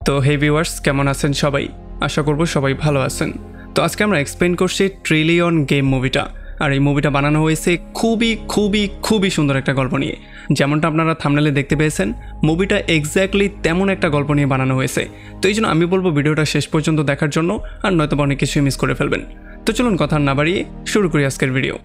তো হে ভিউয়ার্স, কেমন আছেন সবাই? আশা করব সবাই ভালো আছেন। তো আজকে আমরা এক্সপ্লেন করছি ট্রিলিয়ন গেম মুভিটা। আর এই মুভিটা বানানো হয়েছে খুবই সুন্দর একটা গল্প নিয়ে। যেমনটা আপনারা থাম্বনেলে দেখতে পেয়েছেন, মুভিটা এক্স্যাক্টলি তেমন একটা গল্প নিয়ে বানানো হয়েছে। তো এই জন্য আমি বলবো ভিডিওটা শেষ পর্যন্ত দেখার জন্য, আর নয়তো অনেক কিছুই মিস করে ফেলবেন। তো চলুন কথা না বাড়িয়ে শুরু করি আজকের ভিডিও।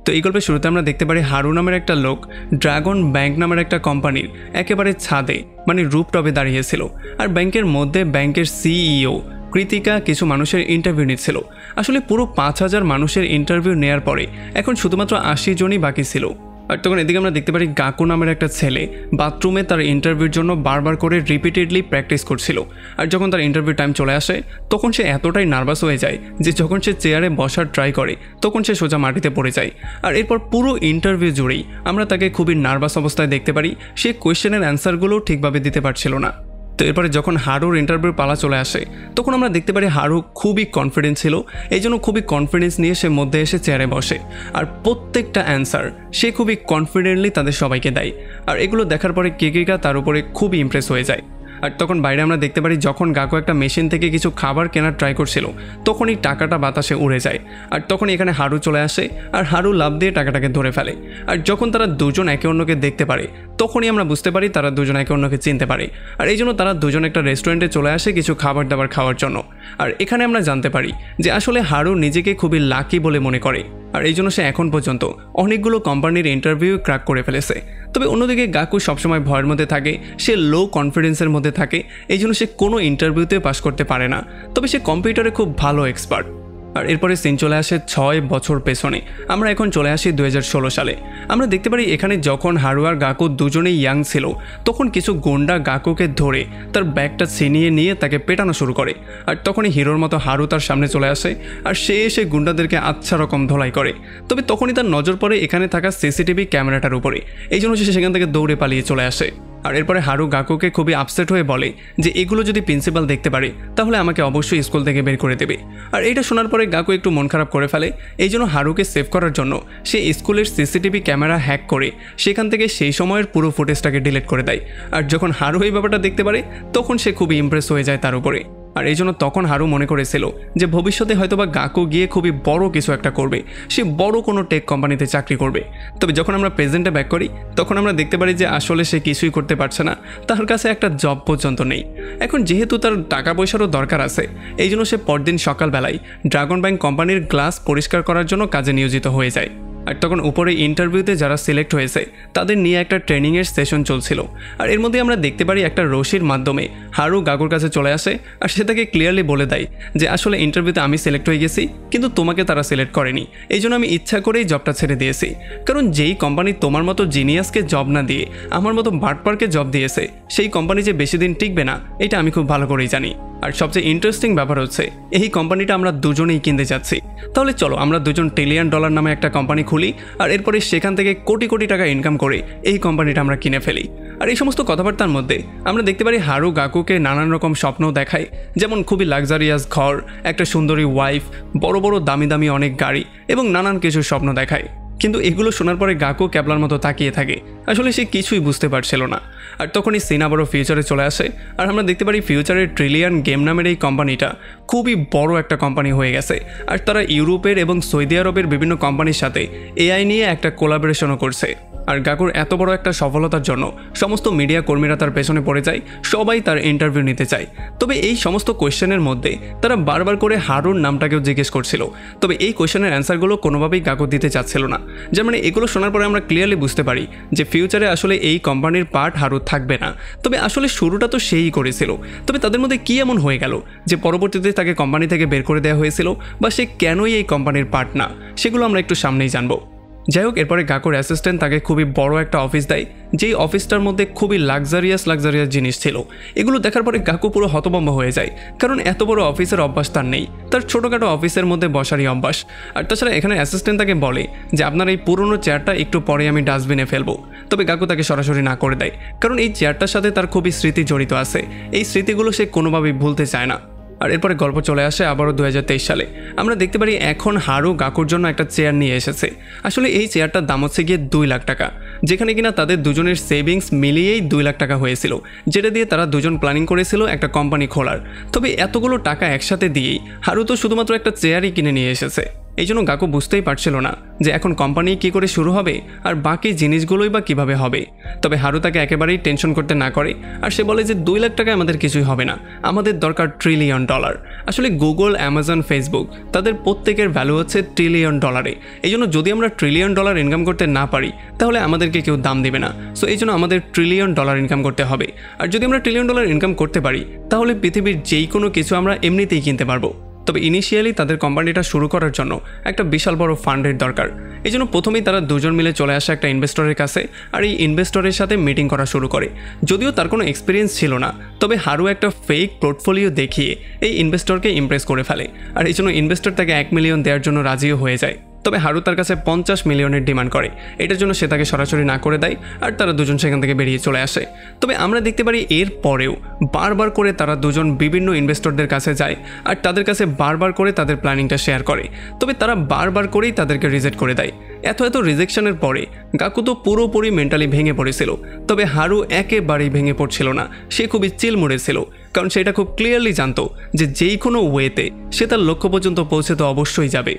তো এই গল্পের শুরুতে আমরা দেখতে পারি হারু নামের একটা লোক ড্রাগন ব্যাংক নামের একটা কোম্পানির একেবারে ছাদে মানে রুপটপে দাঁড়িয়েছিল। আর ব্যাংকের মধ্যে ব্যাংকের সিইও কৃতিকা কিছু মানুষের ইন্টারভিউ নিচ্ছিল। আসলে পুরো 5000 মানুষের ইন্টারভিউ নেওয়ার পরে এখন শুধুমাত্র 80 জনই বাকি ছিল। আর তখন এদিকে আমরা দেখতে পারি গাকু নামের একটা ছেলে বাথরুমে তার ইন্টারভিউর জন্য বারবার করে রিপিটেডলি প্র্যাকটিস করছিল। আর যখন তার ইন্টারভিউ টাইম চলে আসে তখন সে এতটাই নার্ভাস হয়ে যায় যে যখন সে চেয়ারে বসার ট্রাই করে তখন সে সোজা মাটিতে পড়ে যায়। আর এরপর পুরো ইন্টারভিউ জুড়েই আমরা তাকে খুবই নার্ভাস অবস্থায় দেখতে পারি। সে কোয়েশ্চেনের অ্যান্সারগুলো ঠিকভাবে দিতে পারছিল না। তো এরপরে যখন হারুর ইন্টারভিউ পালা চলে আসে তখন আমরা দেখতে পারি হারু খুবই কনফিডেন্স ছিল। এই জন্য খুবই কনফিডেন্স নিয়ে সে মধ্যে এসে চেয়ারে বসে আর প্রত্যেকটা অ্যান্সার সে খুবই কনফিডেন্টলি তাদের সবাইকে দেয়। আর এগুলো দেখার পরে কেকিকা তার উপরে খুবই ইমপ্রেস হয়ে যায়। আর তখন বাইরে আমরা দেখতে পারি যখন গাকু একটা মেশিন থেকে কিছু খাবার কেনার ট্রাই করছিল তখনই টাকাটা বাতাসে উড়ে যায়। আর তখন এখানে হারু চলে আসে আর হারু লাফ দিয়ে টাকাটাকে ধরে ফেলে। আর যখন তারা দুজন একে অন্যকে দেখতে পারে তখনই আমরা বুঝতে পারি তারা দুজন একে অন্যকে চিনতে পারে। আর এই জন্য তারা দুজন একটা রেস্টুরেন্টে চলে আসে কিছু খাবার দাবার খাওয়ার জন্য। আর এখানে আমরা জানতে পারি যে আসলে হারু নিজেকে খুবই লাকি বলে মনে করে। আর এই জন্য সে এখন পর্যন্ত অনেকগুলো কোম্পানির ইন্টারভিউ ক্র্যাক করে ফেলেছে। তবে অন্যদিকে গাকু সবসময় ভয়ের মধ্যে থাকে, সে লো কনফিডেন্সের মধ্যে থাকে। এই জন্য সে কোনো ইন্টারভিউতে পাস করতে পারে না। তবে সে কম্পিউটারে খুব ভালো এক্সপার্ট। আর এরপরে সিন চলে আসে 6 বছর পেছনে। আমরা এখন চলে আসি 2016 সালে। আমরা দেখতে পারি এখানে যখন হারু আর গাকু দুজনেই ইয়াং ছিল তখন কিছু গুন্ডা গাকুকে ধরে তার ব্যাগটা ছিনিয়ে নিয়ে তাকে পেটানো শুরু করে। আর তখনই হিরোর মতো হারু তার সামনে চলে আসে আর সে এসে গুন্ডাদেরকে আচ্ছা রকম ধলাই করে। তবে তখনই তার নজর পড়ে এখানে থাকা সিসিটিভি ক্যামেরাটার উপরে। এই জন্য সে সেখান থেকে দৌড়ে পালিয়ে চলে আসে। আর এরপরে হারু গাকুকে খুবই আপসেট হয়ে বলে যে এগুলো যদি প্রিন্সিপাল দেখতে পারে তাহলে আমাকে অবশ্যই স্কুল থেকে বের করে দেবে। আর এটা শোনার পরে গাকু একটু মন খারাপ করে ফেলে। এই জন্য হারুকে সেভ করার জন্য সে স্কুলের সিসিটিভি ক্যামেরা হ্যাক করে সেখান থেকে সেই সময়ের পুরো ফুটেজটাকে ডিলিট করে দেয়। আর যখন হারু এই ব্যাপারটা দেখতে পারে তখন সে খুবই ইমপ্রেস হয়ে যায় তার উপরে। আর এই জন্য তখন হারু মনে করেছিল যে ভবিষ্যতে হয়তোবা গাকু গিয়ে খুবই বড় কিছু একটা করবে, সে বড় কোনো টেক কোম্পানিতে চাকরি করবে। তবে যখন আমরা প্রেজেন্টে ব্যাক করি তখন আমরা দেখতে পারি যে আসলে সে কিছুই করতে পারছে না, তার কাছে একটা জব পর্যন্ত নেই। এখন যেহেতু তার টাকা পয়সারও দরকার আছে এই জন্য সে পরদিন সকালবেলায় ড্রাগন ব্যাংক কোম্পানির গ্লাস পরিষ্কার করার জন্য কাজে নিয়োজিত হয়ে যায়। আর তখন উপরে ইন্টারভিউতে যারা সিলেক্ট হয়েছে তাদের নিয়ে একটা ট্রেনিংয়ের সেশন চলছিল। আর এর মধ্যে আমরা দেখতে পারি একটা রশির মাধ্যমে হারু গাকুর কাছে চলে আসে আর সে তাকে ক্লিয়ারলি বলে দেয় যে আসলে ইন্টারভিউতে আমি সিলেক্ট হয়ে গেছি কিন্তু তোমাকে তারা সিলেক্ট করেনি। এই জন্য আমি ইচ্ছা করেই জবটা ছেড়ে দিয়েছি। কারণ যেই কোম্পানি তোমার মতো জিনিয়াসকে জব না দিয়ে আমার মতো বাটপারকে জব দিয়েছে সেই কোম্পানি যে বেশি দিন টিকবে না এটা আমি খুব ভালো করেই জানি। আর সবচেয়ে ইন্টারেস্টিং ব্যাপার হচ্ছে এই কোম্পানিটা আমরা দুজনেই কিনতে যাচ্ছি। তাহলে চলো আমরা দুজন $1 ট্রিলিয়ন নামে একটা কোম্পানি খুলি আর এরপরে সেখান থেকে কোটি টাকা ইনকাম করে এই কোম্পানিটা আমরা কিনে ফেলি। আর এই সমস্ত কথাবার্তার মধ্যে আমরা দেখতে পারি হারু গাকুকে নানান রকম স্বপ্ন দেখায়, যেমন খুবই লাক্সারিয়াস ঘর, একটা সুন্দরী ওয়াইফ, বড় দামি অনেক গাড়ি এবং নানান কিছু স্বপ্ন দেখায়। কিন্তু এগুলো শোনার পরে গাকু ক্যাবলার মতো তাকিয়ে থাকে। আসলে সে কিছুই বুঝতে পারছিল না। আর তখনই সিন আবারও ফিউচারে চলে আসে আর আমরা দেখতে পারি ফিউচারের ট্রিলিয়ন গেম নামের এই কোম্পানিটা খুবই বড় একটা কোম্পানি হয়ে গেছে। আর তারা ইউরোপের এবং সৌদি আরবের বিভিন্ন কোম্পানির সাথে এআই নিয়ে একটা কোলাবোরেশনও করছে। আর গাকুর এত বড় একটা সফলতার জন্য সমস্ত মিডিয়া কর্মীরা তার পেছনে পড়ে যায়, সবাই তার ইন্টারভিউ নিতে চায়। তবে এই সমস্ত কোয়েশ্চেনের মধ্যে তারা বারবার করে হারুর নামটাকেও জিজ্ঞেস করছিল। তবে এই কোয়েশ্চেনের অ্যান্সারগুলো কোনোভাবেই গাকু দিতে চাচ্ছিল না। যেমন মানে এগুলো শোনার পরে আমরা ক্লিয়ারলি বুঝতে পারি যে ফিউচারে আসলে এই কোম্পানির পার্ট হারু থাকবে না। তবে আসলে শুরুটা তো সেই করেছিল। তবে তাদের মধ্যে কি এমন হয়ে গেল যে পরবর্তীতে তাকে কোম্পানি থেকে বের করে দেওয়া হয়েছিল, বা সে কেনই এই কোম্পানির পার্ট না, সেগুলো আমরা একটু সামনেই জানবো। যাই হোক, এরপরে গাকুর অ্যাসিস্ট্যান্ট তাকে খুবই বড় একটা অফিস দেয়, যেই অফিসটার মধ্যে খুবই লাক্সারিয়াস জিনিস ছিল। এগুলো দেখার পরে গাকু পুরো হতভম্ব হয়ে যায়, কারণ এত বড় অফিসের অভ্যাস তার নেই, তার ছোটোখাটো অফিসের মধ্যে বসারই অভ্যাস। আর তাছাড়া এখানে অ্যাসিস্ট্যান্ট তাকে বলে যে আপনার এই পুরনো চেয়ারটা একটু পরে আমি ডাস্টবিনে ফেলবো। তবে গাকু তাকে সরাসরি না করে দেয়, কারণ এই চেয়ারটার সাথে তার খুবই স্মৃতি জড়িত আছে। এই স্মৃতিগুলো সে কোনোভাবেই ভুলতে চায় না। আর এরপরে গল্প চলে আসে আবারও 2023 সালে। আমরা দেখতে পারি এখন হারু গাকুর জন্য একটা চেয়ার নিয়ে এসেছে। আসলে এই চেয়ারটার দাম হচ্ছে গিয়ে 2 লাখ টাকা। যেখানে কিনা তাদের দুজনের সেভিংস মিলিয়েই 2 লাখ টাকা হয়েছিল, যেটা দিয়ে তারা দুজন প্ল্যানিং করেছিল একটা কোম্পানি খোলার। তবে এতগুলো টাকা একসাথে দিয়েই হারু তো শুধুমাত্র একটা চেয়ারই কিনে নিয়ে এসেছে। এই জন্য গাকু বুঝতেই পারছিল না যে এখন কোম্পানি কী করে শুরু হবে আর বাকি জিনিসগুলোই বা কীভাবে হবে। তবে হারু তাকে একেবারেই টেনশন করতে না করে আর সে বলে যে 2 লাখ টাকায় আমাদের কিছুই হবে না, আমাদের দরকার $1 ট্রিলিয়ন। আসলে গুগল, অ্যামাজন, ফেসবুক তাদের প্রত্যেকের ভ্যালু হচ্ছে $1 ট্রিলিয়ন। এই জন্য যদি আমরা $1 ট্রিলিয়ন ইনকাম করতে না পারি তাহলে আমাদেরকে কেউ দাম দেবে না। সো এই জন্য আমাদের $1 ট্রিলিয়ন ইনকাম করতে হবে। আর যদি আমরা $1 ট্রিলিয়ন ইনকাম করতে পারি তাহলে পৃথিবীর যেই কোনো কিছু আমরা এমনিতেই কিনতে পারবো। তবে ইনিশিয়ালি তাদের কোম্পানিটা শুরু করার জন্য একটা বিশাল বড় ফান্ডের দরকার। এই জন্য প্রথমেই তারা দুজন মিলে চলে আসে একটা ইনভেস্টরের কাছে আর এই ইনভেস্টরের সাথে মিটিং করা শুরু করে। যদিও তার কোনো এক্সপিরিয়েন্স ছিল না, তবে হারু একটা ফেক পোর্টফোলিও দেখিয়ে এই ইনভেস্টরকে ইমপ্রেস করে ফেলে আর এই জন্য ইনভেস্টর তাকে $1 মিলিয়ন দেওয়ার জন্য রাজিও হয়ে যায়। তবে হারু তার কাছে $50 মিলিয়নের ডিমান্ড করে। এটার জন্য সে তাকে সরাসরি না করে দেয় আর তারা দুজন সেখান থেকে বেরিয়ে চলে আসে। তবে আমরা দেখতে পারি এর পরেও বারবার করে তারা দুজন বিভিন্ন ইনভেস্টরদের কাছে যায় আর তাদের কাছে বারবার করে তাদের প্ল্যানিংটা শেয়ার করে। তবে তারা বারবার করেই তাদেরকে রিজেক্ট করে দেয়। এত রিজেকশনের পরে গাকু তো পুরোপুরি মেন্টালি ভেঙে পড়েছিল। তবে হারু একেবারেই ভেঙে পড়ছিল না, সে খুবই চিল মুড়েছিল, কারণ সেটা খুব ক্লিয়ারলি জানতো যে যেই কোনো ওয়েতে সে তার লক্ষ্য পর্যন্ত পৌঁছে তো অবশ্যই যাবে।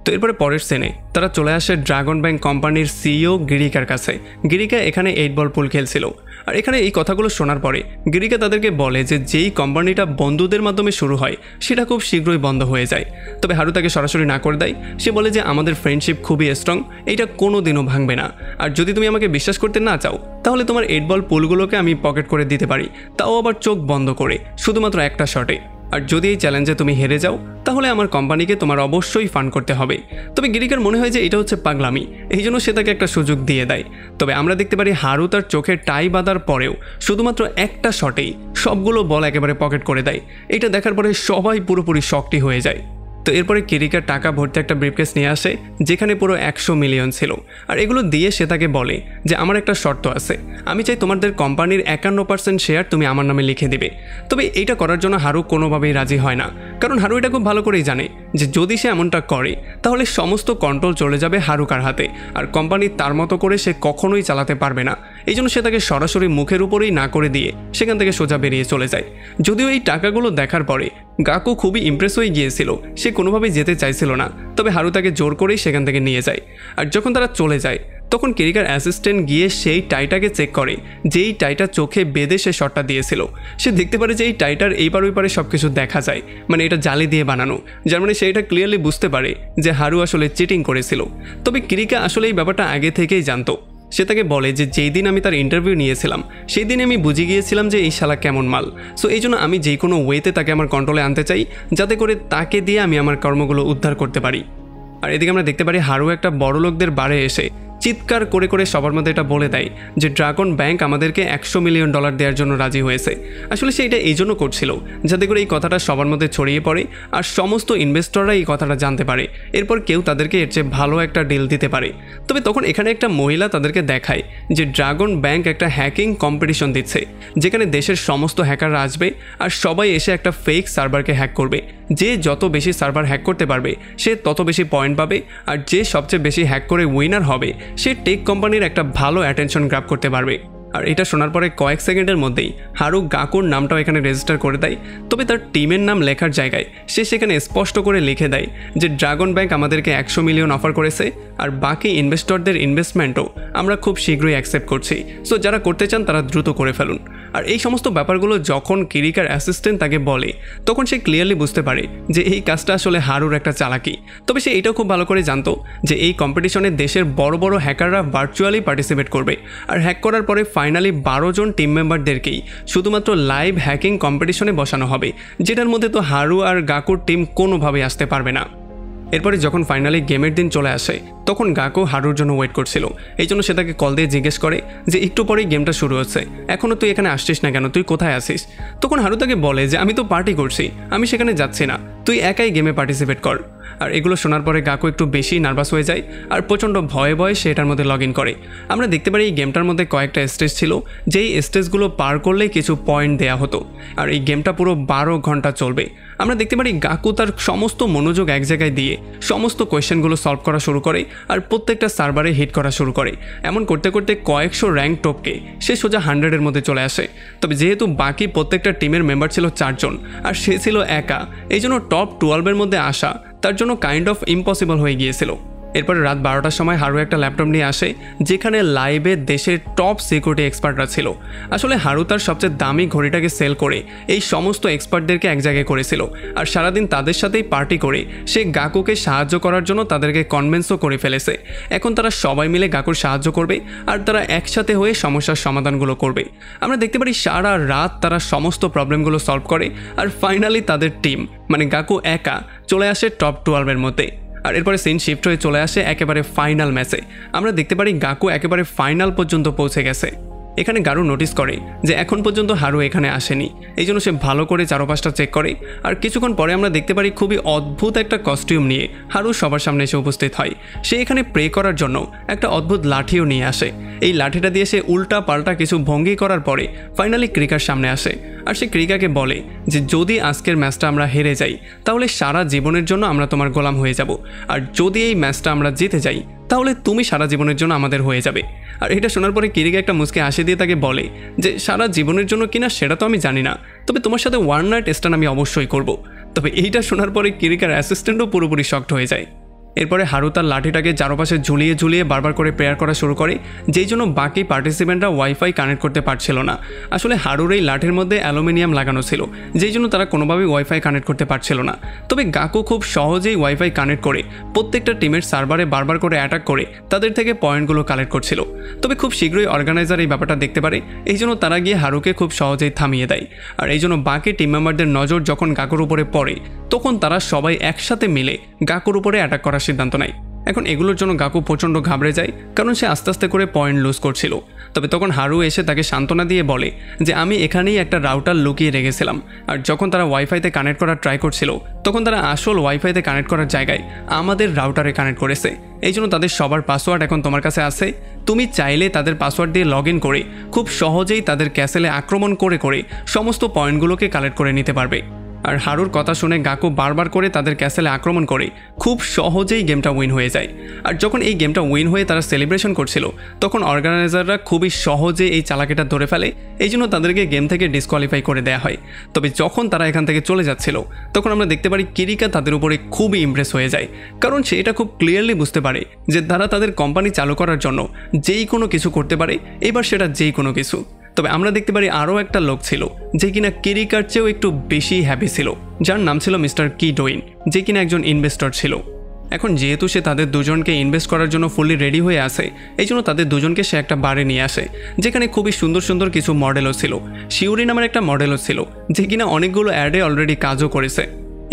তো এরপরে পরের সিনে তারা চলে আসে ড্রাগন ব্যাংক কোম্পানির সিইও গিরিকার কাছে। গিরিকা এখানে 8 বল পুল খেলছিল আর এখানে এই কথাগুলো শোনার পরে গিরিকা তাদেরকে বলে যে যেই কোম্পানিটা বন্ধুদের মাধ্যমে শুরু হয় সেটা খুব শীঘ্রই বন্ধ হয়ে যায়। তবে হারু তাকে সরাসরি না করে দেয়। সে বলে যে আমাদের ফ্রেন্ডশিপ খুবই স্ট্রং, এইটা কোনো দিনও ভাঙবে না। আর যদি তুমি আমাকে বিশ্বাস করতে না চাও তাহলে তোমার 8 বল পুলগুলোকে আমি পকেট করে দিতে পারি, তাও আবার চোখ বন্ধ করে, শুধুমাত্র একটা শটে। আর যদি এই চ্যালেঞ্জে তুমি হেরে যাও তাহলে আমার কোম্পানিকে তোমার অবশ্যই ফান্ড করতে হবে। তবে গিরিকার মনে হয় যে এটা হচ্ছে পাগলামি, এই জন্য সে তাকে একটা সুযোগ দিয়ে দেয়। তবে আমরা দেখতে পারি হারু তার চোখে টাই বাঁধার পরেও শুধুমাত্র একটা শটেই সবগুলো বল একেবারে পকেট করে দেয়। এটা দেখার পরে সবাই পুরোপুরি শকটি হয়ে যায়। তো এরপরে গিরিকা টাকা ভর্তি একটা ব্রিফকেস নিয়ে আসে যেখানে পুরো 100 মিলিয়ন ছিল আর এগুলো দিয়ে সে তাকে বলে যে আমার একটা শর্ত আছে, আমি চাই তোমাদের কোম্পানির 51% শেয়ার তুমি আমার নামে লিখে দিবে। তবে এইটা করার জন্য হারু কোনোভাবেই রাজি হয় না, কারণ হারু এটা খুব ভালো করেই জানে যে যদি সে এমনটা করে তাহলে সমস্ত কন্ট্রোল চলে যাবে হারুকার হাতে আর কোম্পানি তার মতো করে সে কখনোই চালাতে পারবে না। এই জন্য সে তাকে সরাসরি মুখের উপরেই না করে দিয়ে সেখান থেকে সোজা বেরিয়ে চলে যায়। যদিও এই টাকাগুলো দেখার পরে গাকু খুবই ইমপ্রেস হয়ে গিয়েছিল, সে কোনোভাবেই যেতে চাইছিল না। তবে হারু তাকে জোর করেই সেখান থেকে নিয়ে যায়। আর যখন তারা চলে যায় তখন গিরিকার অ্যাসিস্ট্যান্ট গিয়ে সেই টাইটাকে চেক করে যেই টাইটা চোখে বেঁধে সে শটটা দিয়েছিল। সে দেখতে পারে যে এই টাইটার এইবার ওই পারে সব কিছু দেখা যায়, মানে এটা জালি দিয়ে বানানো, যার মানে সে এটা ক্লিয়ারলি বুঝতে পারে যে হারু আসলে চিটিং করেছিল। তবে গিরিকা আসলে এই ব্যাপারটা আগে থেকেই জানতো। সে তাকে বলে যে যেই দিন আমি তার ইন্টারভিউ নিয়েছিলাম সেই দিন আমি বুঝে গিয়েছিলাম যে এই শালা কেমন মাল। সো এই জন্য আমি যে কোনো ওয়েতে তাকে আমার কন্ট্রোলে আনতে চাই, যাতে করে তাকে দিয়ে আমি আমার কর্মগুলো উদ্ধার করতে পারি। আর এদিকে আমরা দেখতে পারি হারু একটা বড় লোকদের বারে এসে চিৎকার করে করে সবার মধ্যে এটা বলে দেয় যে ড্রাগন ব্যাংক আমাদেরকে $100 মিলিয়ন দেওয়ার জন্য রাজি হয়েছে। আসলে সে এটা এই জন্য করছিল যাতে করে এই কথাটা সবার মধ্যে ছড়িয়ে পড়ে আর সমস্ত ইনভেস্টররা এই কথাটা জানতে পারে, এরপর কেউ তাদেরকে এর চেয়ে ভালো একটা ডিল দিতে পারে। তবে তখন এখানে একটা মহিলা তাদেরকে দেখায় যে ড্রাগন ব্যাংক একটা হ্যাকিং কম্পিটিশন দিচ্ছে, যেখানে দেশের সমস্ত হ্যাকাররা আসবে আর সবাই এসে একটা ফেক সার্ভারকে হ্যাক করবে। যে যত বেশি সার্ভার হ্যাক করতে পারবে সে তত বেশি পয়েন্ট পাবে আর যে সবচেয়ে বেশি হ্যাক করে উইনার হবে সে টেক কোম্পানির একটা ভালো অ্যাটেনশন গ্র্যাব করতে পারবে। আর এটা শোনার পরে কয়েক সেকেন্ডের মধ্যেই হারু গাকুর নামটাও এখানে রেজিস্টার করে দেয়। তবে তার টিমের নাম লেখার জায়গায় সে সেখানে স্পষ্ট করে লিখে দেয় যে ড্রাগন ব্যাংক আমাদেরকে $100 মিলিয়ন অফার করেছে আর বাকি ইনভেস্টরদের ইনভেস্টমেন্টও আমরা খুব শীঘ্রই অ্যাকসেপ্ট করছি। সো যারা করতে চান তারা দ্রুত করে ফেলুন। আর এই সমস্ত ব্যাপারগুলো যখন গিরিকার অ্যাসিস্ট্যান্ট তাকে বলে তখন সে ক্লিয়ারলি বুঝতে পারে যে এই কাজটা আসলে হারুর একটা চালাকি। তবে সে এটাও খুব ভালো করে জানতো যে এই কম্পিটিশনে দেশের বড় বড় হ্যাকাররা ভার্চুয়ালি পার্টিসিপেট করবে আর হ্যাক করার পরে ফাইনালি 12 জন টিম মেম্বারদেরকেই শুধুমাত্র লাইভ হ্যাকিং কম্পিটিশনে বসানো হবে, যেটার মধ্যে তো হারু আর গাকুর টিম কোনোভাবেই আসতে পারবে না। এরপরে যখন ফাইনালি গেমের দিন চলে আসে তখন গাকু হারুর জন্য ওয়েট করছিল। এই জন্য সে তাকে কল দিয়ে জিজ্ঞেস করে যে একটু পরেই গেমটা শুরু হচ্ছে, এখনও তুই এখানে আসছিস না কেন, তুই কোথায় আসিস? তখন হারু তাকে বলে যে আমি তো পার্টি করছি, আমি সেখানে যাচ্ছি না, তুই একাই গেমে পার্টিসিপেট কর। আর এগুলো শোনার পরে গাকু একটু বেশি নার্ভাস হয়ে যায় আর প্রচণ্ড ভয়ে ভয়ে সে এটার মধ্যে লগ ইন করে। আমরা দেখতে পারি এই গেমটার মধ্যে কয়েকটা স্টেজ ছিল, যেই স্টেজগুলো পার করলেই কিছু পয়েন্ট দেওয়া হতো। আর এই গেমটা পুরো 12 ঘন্টা চলবে। আমরা দেখতে পারি গাকু তার সমস্ত মনোযোগ এক জায়গায় দিয়ে সমস্ত কোয়েশ্চেনগুলো সলভ করা শুরু করে আর প্রত্যেকটা সার্ভারে হিট করা শুরু করে। এমন করতে করতে কয়েকশো র্যাঙ্ক টপকে সে সোজা 100-এর মধ্যে চলে আসে। তবে যেহেতু বাকি প্রত্যেকটা টিমের মেম্বার ছিল 4 জন আর সে ছিল একা, এই জন্য টপ 12-এর মধ্যে আসা তার জন্য কাইন্ড অফ ইম্পসিবল হয়ে গিয়েছিল। এরপরে রাত 12টার সময় হারু একটা ল্যাপটপ নিয়ে আসে, যেখানে লাইভে দেশের টপ সিকিউরিটি এক্সপার্টরা ছিল। আসলে হারু তার সবচেয়ে দামি ঘড়িটাকে সেল করে এই সমস্ত এক্সপার্টদেরকে এক জায়গায় করেছিল আর সারাদিন তাদের সাথেই পার্টি করে সে গাকুকে সাহায্য করার জন্য তাদেরকে কনভিন্সও করে ফেলেছে। এখন তারা সবাই মিলে গাকুর সাহায্য করবে আর তারা একসাথে হয়ে সমস্যার সমাধানগুলো করবে। আমরা দেখতে পারি সারা রাত তারা সমস্ত প্রবলেমগুলো সলভ করে আর ফাইনালি তাদের টিম মানে গাকু একা চলে আসে টপ 12-এর মধ্যে। আর এরপরে সিন শিফট হয়ে চলে আসে একেবারে ফাইনাল ম্যাচে। আমরা দেখতে পারি গাকু একেবারে ফাইনাল পর্যন্ত পৌঁছে গেছে। এখানে গারু নোটিস করে যে এখন পর্যন্ত হারু এখানে আসেনি, এই জন্য সে ভালো করে চারপাশটা চেক করে। আর কিছুক্ষণ পরে আমরা দেখতে পারি খুবই অদ্ভুত একটা কস্টিউম নিয়ে হারু সবার সামনে এসে উপস্থিত হয়। সে এখানে প্রে করার জন্য একটা অদ্ভুত লাঠিও নিয়ে আসে। এই লাঠিটা দিয়ে সে উল্টা পাল্টা কিছু ভঙ্গি করার পরে ফাইনালি ক্রিকার সামনে আসে আর সে ক্রিকাকে বলে যে যদি আজকের ম্যাচটা আমরা হেরে যাই তাহলে সারা জীবনের জন্য আমরা তোমার গোলাম হয়ে যাব, আর যদি এই ম্যাচটা আমরা জিতে যাই তাহলে তুমি সারা জীবনের জন্য আমাদের হয়ে যাবে। আর এটা শোনার পরে কিরিকা একটা মুচকে হাসি দিয়ে তাকে বলে যে সারা জীবনের জন্য কিনা সেটা তো আমি জানি না, তবে তোমার সাথে ওয়ান নাইট স্ট্যান্ড আমি অবশ্যই করব। তবে এইটা শোনার পরে কিরিকার অ্যাসিস্ট্যান্টও পুরোপুরি শকড হয়ে যায়। এরপরে হারু তার লাঠিটাকে চারপাশে ঝুলিয়ে ঝুলিয়ে বারবার করে প্রেয়ার করা শুরু করে, যেই জন্য বাকি পার্টিসিপেন্টরা ওয়াইফাই কানেক্ট করতে পারছিল না। আসলে হারুর এই লাঠির মধ্যে অ্যালুমিনিয়াম লাগানো ছিল, যেই জন্য তারা কোনোভাবেই ওয়াইফাই কানেক্ট করতে পারছিল না। তবে গাকু খুব সহজেই ওয়াইফাই কানেক্ট করে প্রত্যেকটা টিমের সার্ভারে বারবার করে অ্যাটাক করে তাদের থেকে পয়েন্টগুলো কালেক্ট করছিল। তবে খুব শীঘ্রই অর্গানাইজার এই ব্যাপারটা দেখতে পারে, এই জন্য তারা গিয়ে হারুকে খুব সহজেই থামিয়ে দেয়। আর এই জন্য বাকি টিম মেম্বারদের নজর যখন গাকুর উপরে পড়ে তখন তারা সবাই একসাথে মিলে গাকুর উপরে অ্যাটাক করার সিদ্ধান্ত নেয়। এখন এগুলোর জন্য গাকু প্রচণ্ড ঘাবড়ে যায়, কারণ সে আস্তে আস্তে করে পয়েন্ট লুজ করছিল। তবে তখন হারু এসে তাকে সান্ত্বনা দিয়ে বলে যে আমি এখানেই একটা রাউটার লুকিয়ে রেখেছিলাম, আর যখন তারা ওয়াইফাইতে কানেক্ট করার ট্রাই করছিল তখন তারা আসল ওয়াইফাইতে কানেক্ট করার জায়গায় আমাদের রাউটারে কানেক্ট করেছে। এই জন্য তাদের সবার পাসওয়ার্ড এখন তোমার কাছে আছে, তুমি চাইলে তাদের পাসওয়ার্ড দিয়ে লগ ইন করে খুব সহজেই তাদের ক্যাসেলে আক্রমণ করে করে সমস্ত পয়েন্টগুলোকে কালেক্ট করে নিতে পারবে। আর হারুর কথা শুনে গাকু বারবার করে তাদের ক্যাসেলে আক্রমণ করে খুব সহজেই গেমটা উইন হয়ে যায়। আর যখন এই গেমটা উইন হয়ে তারা সেলিব্রেশন করছিল তখন অর্গানাইজাররা খুবই সহজে এই চালাকিটা ধরে ফেলে, এই জন্য তাদেরকে গেম থেকে ডিসকোয়ালিফাই করে দেওয়া হয়। তবে যখন তারা এখান থেকে চলে যাচ্ছিল তখন আমরা দেখতে পারি কিরিকা তাদের উপরে খুবই ইমপ্রেস হয়ে যায়, কারণ সে এটা খুব ক্লিয়ারলি বুঝতে পারে যে তারা তাদের কোম্পানি চালু করার জন্য যেই কোনো কিছু করতে পারে, এবার সেটা যেই কোনো কিছু। তবে আমরা দেখতে পারি আরও একটা লোক ছিল যে কিনা কিরিকার চেয়েও একটু বেশি হ্যাপি ছিল, যার নাম ছিল মিস্টার কিডোইন, যে কিনা একজন ইনভেস্টর ছিল। এখন যেহেতু সে তাদের দুজনকে ইনভেস্ট করার জন্য ফুললি রেডি হয়ে আসে, এই জন্য তাদের দুজনকে সে একটা বারে নিয়ে আসে, যেখানে খুবই সুন্দর সুন্দর কিছু মডেলও ছিল। শিউরি নামের একটা মডেলও ছিল যে কিনা অনেকগুলো অ্যাডে অলরেডি কাজও করেছে।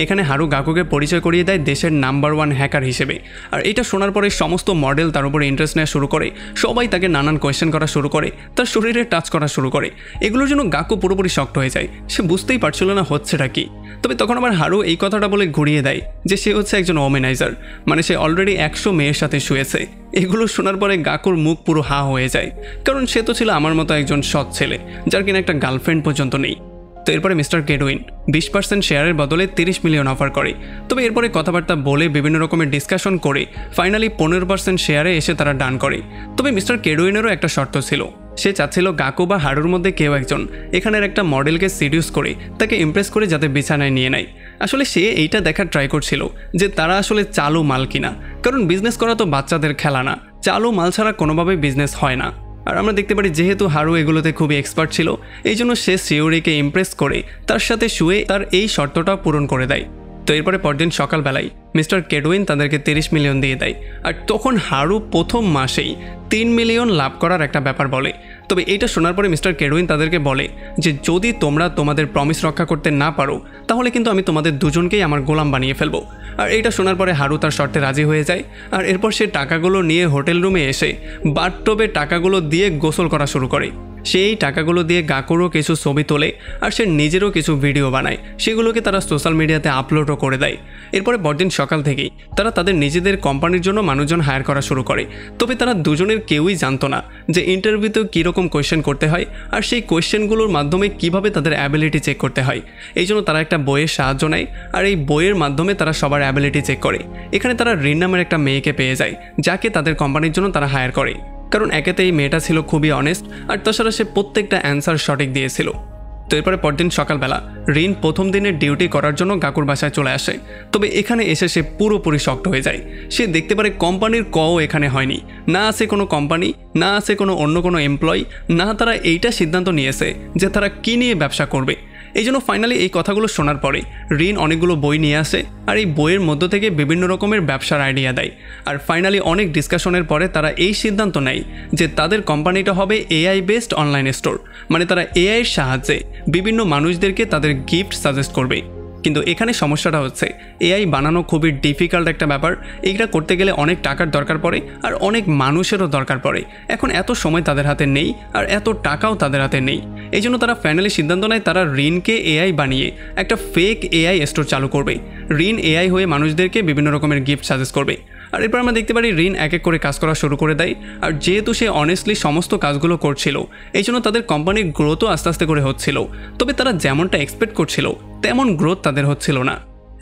এখানে হারু গাকুকে পরিচয় করিয়ে দেয় দেশের নাম্বার 1 হ্যাকার হিসেবে। আর এটা শোনার পরে সমস্ত মডেল তার উপরে ইন্টারেস্ট নেওয়া শুরু করে, সবাই তাকে নানান কোয়েশ্চেন করা শুরু করে, তার শরীরে টাচ করা শুরু করে। এগুলোর জন্য গাকু পুরোপুরি শকড হয়ে যায়, সে বুঝতেই পারছিল না হচ্ছেটা কি। তবে তখন আবার হারু এই কথাটা বলে ঘুরিয়ে দেয় যে সে হচ্ছে একজন ওমেনাইজার, মানে সে অলরেডি 100 মেয়ের সাথে শুয়েছে। এগুলো শোনার পরে গাকুর মুখ পুরো হা হয়ে যায়, কারণ সে তো ছিল আমার মতো একজন সৎ ছেলে যার কিনা একটা গার্লফ্রেন্ড পর্যন্ত নেই। তো এরপরে মিস্টার কেডউইন 20% শেয়ারের বদলে 30 মিলিয়ন অফার করে। তবে এরপরে কথাবার্তা বলে বিভিন্ন রকমের ডিসকাশন করে ফাইনালি 15% শেয়ারে এসে তারা ডান করে। তবে মিস্টার কেডউইনেরও একটা শর্ত ছিল, সে চাচ্ছিল গাকু বা হারুর মধ্যে কেউ একজন এখানের একটা মডেলকে সিডিউস করে তাকে ইমপ্রেস করে যাতে বিছানায় নিয়ে নেয়। আসলে সে এইটা দেখার ট্রাই করছিল যে তারা আসলে চালু মাল কিনা, কারণ বিজনেস করা তো বাচ্চাদের খেলা না, চালু মাল ছাড়া কোনোভাবেই বিজনেস হয় না। আর আমরা দেখতে পারি যেহেতু হারু এগুলোতে খুবই এক্সপার্ট ছিল, এই জন্য সে শিউরিকে ইমপ্রেস করে তার সাথে শুয়ে তার এই শর্তটা পূরণ করে দেয়। তো এরপরে পরদিন সকালবেলায় মিস্টার কেডউইন তাদেরকে 30 মিলিয়ন দিয়ে দেয়। আর তখন হারু প্রথম মাসেই 3 মিলিয়ন লাভ করার একটা ব্যাপার বলে। তবে এটা শোনার পরে মিস্টার কেডউইন তাদেরকে বলে যে যদি তোমরা তোমাদের প্রমিস রক্ষা করতে না পারো তাহলে কিন্তু আমি তোমাদের দুজনকেই আমার গোলাম বানিয়ে ফেলবো। আর এইটা শোনার পরে হারু তার শর্তে রাজি হয়ে যায়। আর এরপর সে টাকাগুলো নিয়ে হোটেল রুমে এসে বাথটবে টাকাগুলো দিয়ে গোসল করা শুরু করে। সেই টাকাগুলো দিয়ে গাকুরও কিছু ছবি তোলে আর সে নিজেরও কিছু ভিডিও বানায়, সেগুলোকে তারা সোশ্যাল মিডিয়াতে আপলোডও করে দেয়। এরপরে পরদিন সকাল থেকেই তারা তাদের নিজেদের কোম্পানির জন্য মানুষজন হায়ার করা শুরু করে। তবে তারা দুজনের কেউই জানতো না যে ইন্টারভিউতে কীরকম কোয়েশ্চেন করতে হয় আর সেই কোয়েশ্চেনগুলোর মাধ্যমে কিভাবে তাদের অ্যাবিলিটি চেক করতে হয়। এই জন্য তারা একটা বইয়ের সাহায্য নেয় আর এই বইয়ের মাধ্যমে তারা সবার অ্যাবিলিটি চেক করে। এখানে তারা রিন নামের একটা মেয়েকে পেয়ে যায়, যাকে তাদের কোম্পানির জন্য তারা হায়ার করে। কারণ একেতে এই মেয়েটা ছিল খুবই অনেস্ট আর তাছাড়া সে প্রত্যেকটা অ্যান্সার সঠিক দিয়েছিল। তো এরপরে পরদিন সকালবেলা রিন প্রথম দিনের ডিউটি করার জন্য গাকুর বাসায় চলে আসে। তবে এখানে এসে সে পুরোপুরি শক্ট হয়ে যায়। সে দেখতে পারে কোম্পানির কও এখানে হয়নি, না আছে কোনো কোম্পানি, না আছে কোনো অন্য কোনো এমপ্লয়ি, না তারা এইটা সিদ্ধান্ত নিয়েছে যে তারা কী নিয়ে ব্যবসা করবে। এই জন্য ফাইনালি এই কথাগুলো শোনার পরে রিন অনেকগুলো বই নিয়ে আসে আর এই বইয়ের মধ্য থেকে বিভিন্ন রকমের ব্যবসার আইডিয়া দেয়। আর ফাইনালি অনেক ডিসকাশনের পরে তারা এই সিদ্ধান্ত নেয় যে তাদের কোম্পানিটা হবে এআই বেসড অনলাইন স্টোর, মানে তারা এআইয়ের সাহায্যে বিভিন্ন মানুষদেরকে তাদের গিফট সাজেস্ট করবে। কিন্তু এখানে সমস্যাটা হচ্ছে এআই বানানো খুবই ডিফিকাল্ট একটা ব্যাপার। এইটা করতে গেলে অনেক টাকার দরকার পড়ে আর অনেক মানুষেরও দরকার পড়ে। এখন এত সময় তাদের হাতে নেই আর এত টাকাও তাদের হাতে নেই। এই জন্য তারা ফাইনালি সিদ্ধান্ত নেয় তারা রিনকে এআই বানিয়ে একটা ফেক এআই স্টোর চালু করবে। রিন এআই হয়ে মানুষদেরকে বিভিন্ন রকমের গিফট সাজেস্ট করবে। আর এরপর আমরা দেখতে পারি রিন এক এক করে কাজ করা শুরু করে দেয়। আর যেহেতু সে অনেস্টলি সমস্ত কাজগুলো করছিল, এই জন্য তাদের কোম্পানির গ্রোথও আস্তে আস্তে করে হচ্ছিল। তবে তারা যেমনটা এক্সপেক্ট করছিল তেমন গ্রোথ তাদের হচ্ছিল না।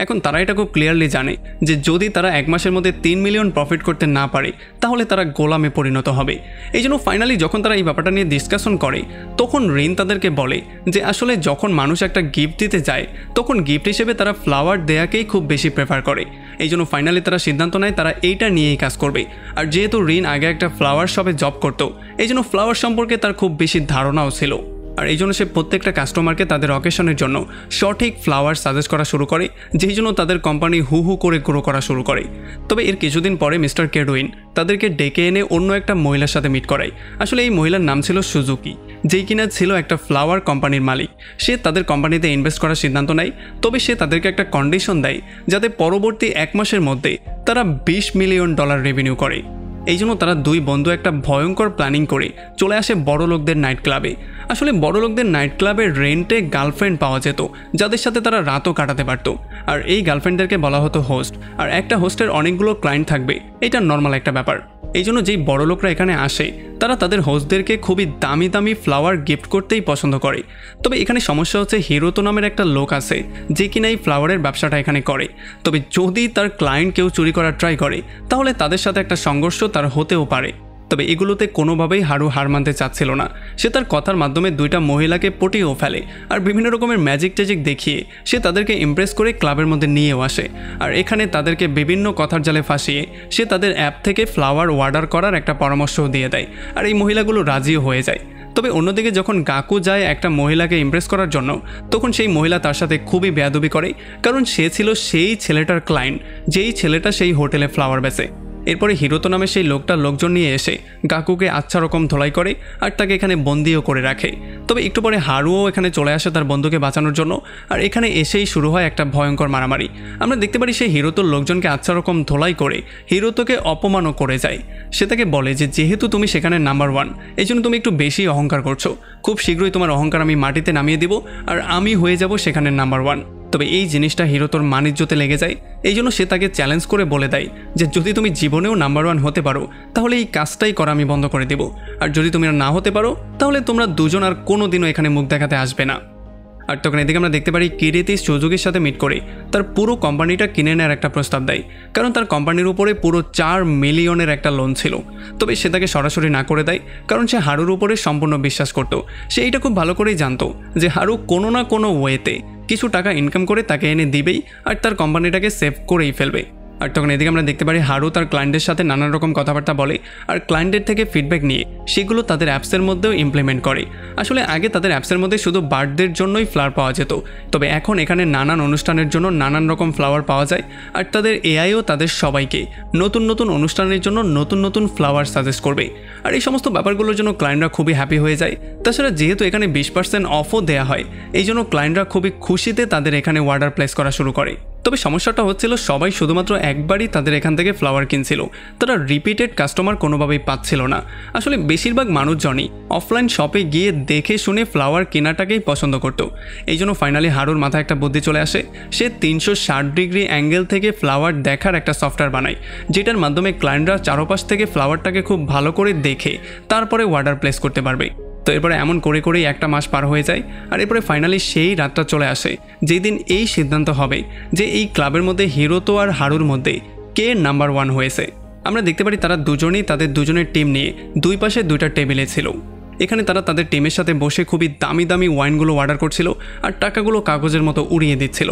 এখন তারা এটা খুব ক্লিয়ারলি জানে যে যদি তারা 1 মাসের মধ্যে 3 মিলিয়ন প্রফিট করতে না পারে তাহলে তারা গোলামে পরিণত হবে। এই জন্য ফাইনালি যখন তারা এই ব্যাপারটা নিয়ে ডিসকাশন করে তখন রিন তাদেরকে বলে যে আসলে যখন মানুষ একটা গিফট দিতে যায় তখন গিফট হিসেবে তারা ফ্লাওয়ার দেয়াকেই খুব বেশি প্রেফার করে। এই জন্য ফাইনালি তারা সিদ্ধান্ত নেয় তারা এইটা নিয়েই কাজ করবে। আর যেহেতু রিন আগে একটা ফ্লাওয়ার শপে জব করতো, এই জন্য ফ্লাওয়ার সম্পর্কে তার খুব বেশি ধারণাও ছিল। আর এই জন্য সে প্রত্যেকটা কাস্টমারকে তাদের অকেশনের জন্য সঠিক ফ্লাওয়ার সাজেস্ট করা শুরু করে, যেই জন্য তাদের কোম্পানি হু হু করে গ্রো করা শুরু করে। তবে এর কিছুদিন পরে মিস্টার কেডউইন তাদেরকে ডেকে এনে অন্য একটা মহিলার সাথে মিট করায়। আসলে এই মহিলার নাম ছিল সুজুকি, যেই কিনা ছিল একটা ফ্লাওয়ার কোম্পানির মালিক। সে তাদের কোম্পানিতে ইনভেস্ট করার সিদ্ধান্ত নেয়। তবে সে তাদেরকে একটা কন্ডিশন দেয় যাতে পরবর্তী 1 মাসের মধ্যে তারা $20 মিলিয়ন রেভিনিউ করে। এই জন্য তারা দুই বন্ধু একটা ভয়ঙ্কর প্ল্যানিং করে চলে আসে বড়লোকদের নাইট ক্লাবে। আসলে বড়লোকদের নাইট ক্লাবের রেন্টে গার্লফ্রেন্ড পাওয়া যেত যাদের সাথে তারা রাতও কাটাতে পারতো। আর এই গার্লফ্রেন্ডদেরকে বলা হতো হোস্ট। আর একটা হোস্টের অনেকগুলো ক্লায়েন্ট থাকবে, এটা নর্মাল একটা ব্যাপার। এই জন্য যেই বড়লোকরা এখানে আসে তারা তাদের হোস্টদেরকে খুবই দামি দামি ফ্লাওয়ার গিফট করতেই পছন্দ করে। তবে এখানে সমস্যা হচ্ছে হিরোতো নামের একটা লোক আছে যে কিনা এই ফ্লাওয়ারের ব্যবসাটা এখানে করে। তবে যদি তার ক্লায়েন্ট কেউ চুরি করার ট্রাই করে তাহলে তাদের সাথে একটা সংঘর্ষ তার হতেও পারে। তবে এগুলোতে কোনোভাবেই হারু হার মানতে চাচ্ছিল না। সে তার কথার মাধ্যমে দুইটা মহিলাকে পটিয়েও ফেলে আর বিভিন্ন রকমের ম্যাজিক ট্যাজিক দেখিয়ে সে তাদেরকে ইমপ্রেস করে ক্লাবের মধ্যে নিয়েও আসে। আর এখানে তাদেরকে বিভিন্ন কথার জালে ফাঁসিয়ে সে তাদের অ্যাপ থেকে ফ্লাওয়ার অর্ডার করার একটা পরামর্শও দিয়ে দেয়। আর এই মহিলাগুলো রাজিও হয়ে যায়। তবে অন্যদিকে যখন গাকু যায় একটা মহিলাকে ইমপ্রেস করার জন্য, তখন সেই মহিলা তার সাথে খুবই বেয়াদবি করে, কারণ সে ছিল সেই ছেলেটার ক্লায়েন্ট যেই ছেলেটা সেই হোটেলে ফ্লাওয়ার বেচে। এরপরে হিরোতো নামে সেই লোকটা লোকজন নিয়ে এসে গাকুকে আচ্ছা রকম ধোলাই করে আর তাকে এখানে বন্দিও করে রাখে। তবে একটু পরে হারুও এখানে চলে আসে তার বন্ধুকে বাঁচানোর জন্য। আর এখানে এসেই শুরু হয় একটা ভয়ঙ্কর মারামারি। আমরা দেখতে পারি সেই হিরোতোর লোকজনকে আচ্ছা রকম ধোলাই করে হিরোতোকে অপমানও করে যায়। সে তাকে বলে যে যেহেতু তুমি সেখানে নাম্বার 1, এই জন্য তুমি একটু বেশি অহংকার করছো। খুব শীঘ্রই তোমার অহংকার আমি মাটিতে নামিয়ে দিব আর আমি হয়ে যাব সেখানে নাম্বার 1। তবে এই জিনিসটা হিরোতোর মানিজ্যতে লেগে যায়। এই জন্য সে তাকে চ্যালেঞ্জ করে বলে দেয় যে যদি তুমি জীবনেও নাম্বার 1 হতে পারো তাহলে এই কাজটাই করা আমি বন্ধ করে দেব, আর যদি তুমি না হতে পারো তাহলে তোমরা দুজন আর কোনোদিনও এখানে মুখ দেখাতে আসবে না। আর তখন এদিকে আমরা দেখতে পারি কিরিতি সুজুকির সাথে মিট করে তার পুরো কোম্পানিটা কিনে নেওয়ার একটা প্রস্তাব দেয়, কারণ তার কোম্পানির উপরে পুরো 4 মিলিয়নের একটা লোন ছিল। তবে সে তাকে সরাসরি না করে দেয়, কারণ সে হারুর উপরে সম্পূর্ণ বিশ্বাস করত। সে এইটা খুব ভালো করেই জানতো যে হারু কোনো না কোনো ওয়েতে কিছু টাকা ইনকাম করে তাকে এনে দিবেই আর তার কোম্পানিটাকে সেভ করেই ফেলবে। আর তখন এদিকে আমরা দেখতে পারি হারু তার ক্লায়েন্টের সাথে নানান রকম কথাবার্তা বলে আর ক্লায়েন্টের থেকে ফিডব্যাক নিয়ে সেগুলো তাদের অ্যাপসের মধ্যেও ইমপ্লিমেন্ট করে। আসলে আগে তাদের অ্যাপসের মধ্যে শুধু বার্থডের জন্যই ফ্লাওয়ার পাওয়া যেত, তবে এখন এখানে নানান অনুষ্ঠানের জন্য নানান রকম ফ্লাওয়ার পাওয়া যায়। আর তাদের এআইও তাদের সবাইকে নতুন নতুন অনুষ্ঠানের জন্য নতুন নতুন ফ্লাওয়ার সাজেস্ট করবে। আর এই সমস্ত ব্যাপারগুলোর জন্য ক্লায়েন্টরা খুবই হ্যাপি হয়ে যায়। তাছাড়া যেহেতু এখানে 20% অফও দেওয়া হয়, এই জন্য ক্লায়েন্টরা খুবই খুশিতে তাদের এখানে অর্ডার প্লেস করা শুরু করে। তবে সমস্যাটা হচ্ছিল সবাই শুধুমাত্র একবারই তাদের এখান থেকে ফ্লাওয়ার কিনছিল, তারা রিপিটেড কাস্টমার কোনোভাবেই পাচ্ছিল না। আসলে বেশিরভাগ মানুষজনই অফলাইন শপে গিয়ে দেখে শুনে ফ্লাওয়ার কেনাটাকেই পছন্দ করত। এই জন্য ফাইনালি হারুর মাথায় একটা বুদ্ধি চলে আসে। সে 360 ডিগ্রি অ্যাঙ্গেল থেকে ফ্লাওয়ার দেখার একটা সফটওয়্যার বানায়, যেটার মাধ্যমে ক্লায়েন্টরা চারপাশ থেকে ফ্লাওয়ারটাকে খুব ভালো করে দেখে তারপরে অর্ডার প্লেস করতে পারবে। তো এরপরে এমন করে করেই একটা মাস পার হয়ে যায়, আর এরপরে ফাইনালি সেই রাতটা চলে আসে যেই দিন এই সিদ্ধান্ত হবে যে এই ক্লাবের মধ্যে হিরোতো আর হারুর মধ্যে কে নাম্বার 1 হয়েছে। আমরা দেখতে পারি তারা দুজনেই তাদের দুজনের টিম নিয়ে দুই পাশে দুইটা টেবিলে ছিল। এখানে তারা তাদের টিমের সাথে বসে খুবই দামি দামি ওয়াইনগুলো অর্ডার করছিল আর টাকাগুলো কাগজের মতো উড়িয়ে দিচ্ছিল।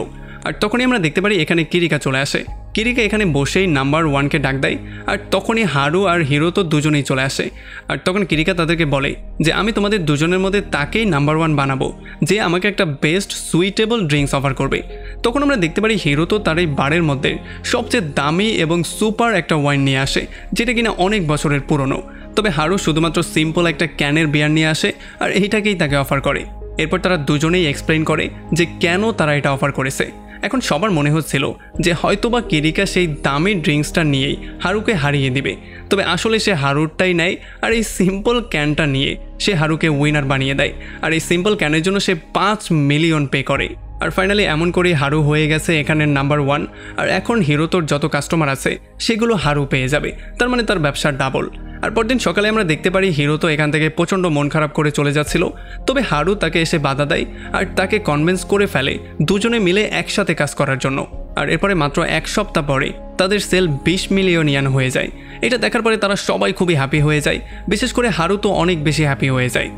আর তখনই আমরা দেখতে পারি এখানে কিরিকা চলে আসে। কিরিকা এখানে বসেই নাম্বার 1কে ডাক দেয়, আর তখনই হারু আর হিরো তো দুজনেই চলে আসে। আর তখন কিরিকা তাদেরকে বলে যে আমি তোমাদের দুজনের মধ্যে তাকেই নাম্বার 1 বানাবো যে আমাকে একটা বেস্ট সুইটেবল ড্রিঙ্কস অফার করবে। তখন আমরা দেখতে পারি হিরো তো তার এই বারের মধ্যে সবচেয়ে দামি এবং সুপার একটা ওয়াইন নিয়ে আসে, যেটা কিনা অনেক বছরের পুরনো। তবে হারু শুধুমাত্র সিম্পল একটা ক্যানের বিয়ার নিয়ে আসে আর এইটাকেই তাকে অফার করে। এরপর তারা দুজনেই এক্সপ্লেইন করে যে কেন তারা এটা অফার করেছে। এখন সবার মনে হচ্ছিল যে হয়তোবা কিরিকা সেই দামি ড্রিঙ্কসটা নিয়েই হারুকে হারিয়ে দিবে, তবে আসলে সে হারুরটাই নেয় আর এই সিম্পল ক্যানটা নিয়ে সে হারুকে উইনার বানিয়ে দেয়। আর এই সিম্পল ক্যানের জন্য সে 5 মিলিয়ন পে করে। আর ফাইনালি এমন করেই হারু হয়ে গেছে এখানের নাম্বার 1। আর এখন হিরোতোর যত কাস্টমার আছে সেগুলো হারু পেয়ে যাবে, তার মানে তার ব্যবসা ডাবল। আর পরদিন সকালে আমরা দেখতে পারি হিরো তো এখান থেকে প্রচণ্ড মন খারাপ করে চলে যাচ্ছিল, তবে হারু তাকে এসে বাধা দেয় আর তাকে কনভিন্স করে ফেলে দুজনে মিলে একসাথে কাজ করার জন্য। আর এরপরে মাত্র 1 সপ্তাহ পরে তাদের সেল 20 মিলিয়ন ইয়ান হয়ে যায়। এটা দেখার পরে তারা সবাই খুবই হ্যাপি হয়ে যায়, বিশেষ করে হারু তো অনেক বেশি হ্যাপি হয়ে যায়।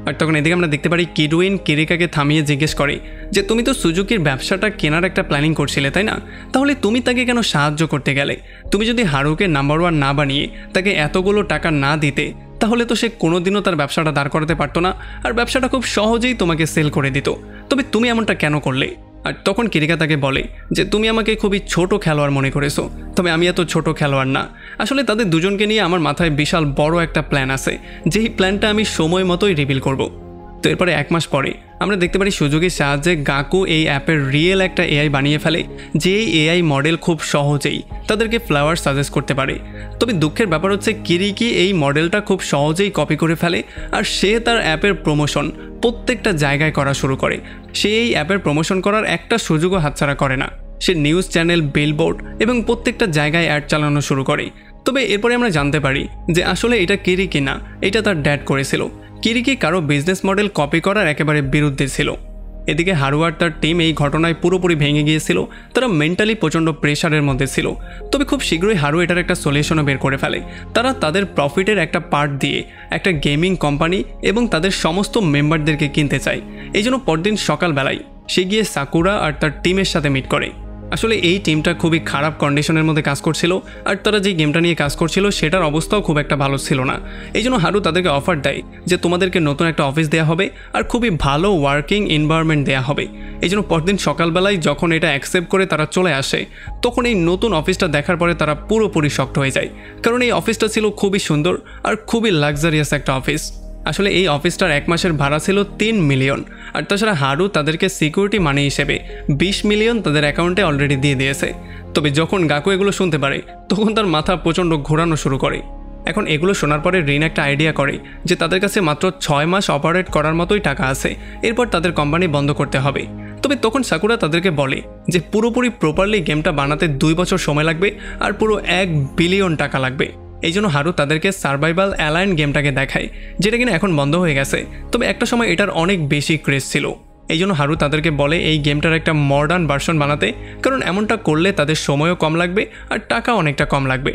আর তখন এদিকে আমরা দেখতে পারি কিডউইন কিরিকাকে থামিয়ে জিজ্ঞেস করে যে তুমি তো সুজুকির ব্যবসাটা কেনার একটা প্ল্যানিং করছিলে তাই না, তাহলে তুমি তাকে কেন সাহায্য করতে গেলে? তুমি যদি হারুকে নাম্বার 1 না বানিয়ে তাকে এতগুলো টাকা না দিতে তাহলে তো সে কোনোদিনও তার ব্যবসাটা দাঁড় করাতে পারতো না, আর ব্যবসাটা খুব সহজেই তোমাকে সেল করে দিত। তবে তুমি এমনটা কেন করলে? আর তখন কিরিকা তাকে বলে যে তুমি আমাকে খুবই ছোট খেলোয়াড় মনে করেছো, তবে আমি এত ছোট খেলোয়াড় না। আসলে তাদের দুজনকে নিয়ে আমার মাথায় বিশাল বড় একটা প্ল্যান আছে, যেই প্ল্যানটা আমি সময় মতোই রিভিল করব। তো এরপরে 1 মাস পরে আমরা দেখতে পারি সুজুকির সাহায্যে গাকু এই অ্যাপের রিয়েল একটা এআই বানিয়ে ফেলে, যে এই এআই মডেল খুব সহজেই তাদেরকে ফ্লাওয়ার সাজেস্ট করতে পারে। তবে দুঃখের ব্যাপার হচ্ছে কিরিকি এই মডেলটা খুব সহজেই কপি করে ফেলে, আর সে তার অ্যাপের প্রমোশন প্রত্যেকটা জায়গায় করা শুরু করে। সে এই অ্যাপের প্রমোশন করার একটা সুযোগও হাতছাড়া করে না। সে নিউজ চ্যানেল, বিলবোর্ড এবং প্রত্যেকটা জায়গায় অ্যাড চালানো শুরু করে। তবে এরপরে আমরা জানতে পারি যে আসলে এটা কিরিকি না, এটা তার ড্যাড করেছিল। কিরিকি কারো বিজনেস মডেল কপি করার একেবারে বিরুদ্ধে ছিল। এদিকে হারু আর তার টিম এই ঘটনায় পুরোপুরি ভেঙে গিয়েছিল, তারা মেন্টালি প্রচণ্ড প্রেশারের মধ্যে ছিল। তবে খুব শীঘ্রই হারু এটার একটা সলিউশনও বের করে ফেলে। তারা তাদের প্রফিটের একটা পার্ট দিয়ে একটা গেমিং কোম্পানি এবং তাদের সমস্ত মেম্বারদেরকে কিনতে চায়। এই জন্য পরদিন সকালবেলায় সে গিয়ে সাকুরা আর তার টিমের সাথে মিট করে। আসলে এই টিমটা খুবই খারাপ কন্ডিশনের মধ্যে কাজ করছিল, আর তারা যে গেমটা নিয়ে কাজ করছিল সেটার অবস্থাও খুব একটা ভালো ছিল না। এই জন্য হারু তাদেরকে অফার দেয় যে তোমাদেরকে নতুন একটা অফিস দেওয়া হবে আর খুবই ভালো ওয়ার্কিং এনভায়রনমেন্ট দেওয়া হবে। এই জন্য পরদিন সকালবেলায় যখন এটা অ্যাকসেপ্ট করে তারা চলে আসে, তখন এই নতুন অফিসটা দেখার পরে তারা পুরোপুরি শকড হয়ে যায়, কারণ এই অফিসটা ছিল খুবই সুন্দর আর খুবই লাক্সারিয়াস একটা অফিস। আসলে এই অফিসটার 1 মাসের ভাড়া ছিল 3 মিলিয়ন, আর তাছাড়া হারু তাদেরকে সিকিউরিটি মানি হিসেবে 20 মিলিয়ন তাদের অ্যাকাউন্টে অলরেডি দিয়ে দিয়েছে। তবে যখন গাকু এগুলো শুনতে পারে তখন তার মাথা প্রচণ্ড ঘোরানো শুরু করে। এখন এগুলো শোনার পরে রিন একটা আইডিয়া করে যে তাদের কাছে মাত্র 6 মাস অপারেট করার মতোই টাকা আছে, এরপর তাদের কোম্পানি বন্ধ করতে হবে। তবে তখন সাকুরা তাদেরকে বলে যে পুরোপুরি প্রপারলি গেমটা বানাতে 2 বছর সময় লাগবে আর পুরো 1 বিলিয়ন টাকা লাগবে। এই জন্য হারু তাদেরকে সার্ভাইভাল অ্যালাইন গেমটাকে দেখায়, যেটা কিনা এখন বন্ধ হয়ে গেছে, তবে একটা সময় এটার অনেক বেশি ক্রেজ ছিল। এই জন্য হারু তাদেরকে বলে এই গেমটার একটা মডার্ন ভার্সন বানাতে, কারণ এমনটা করলে তাদের সময়ও কম লাগবে আর টাকা অনেকটা কম লাগবে।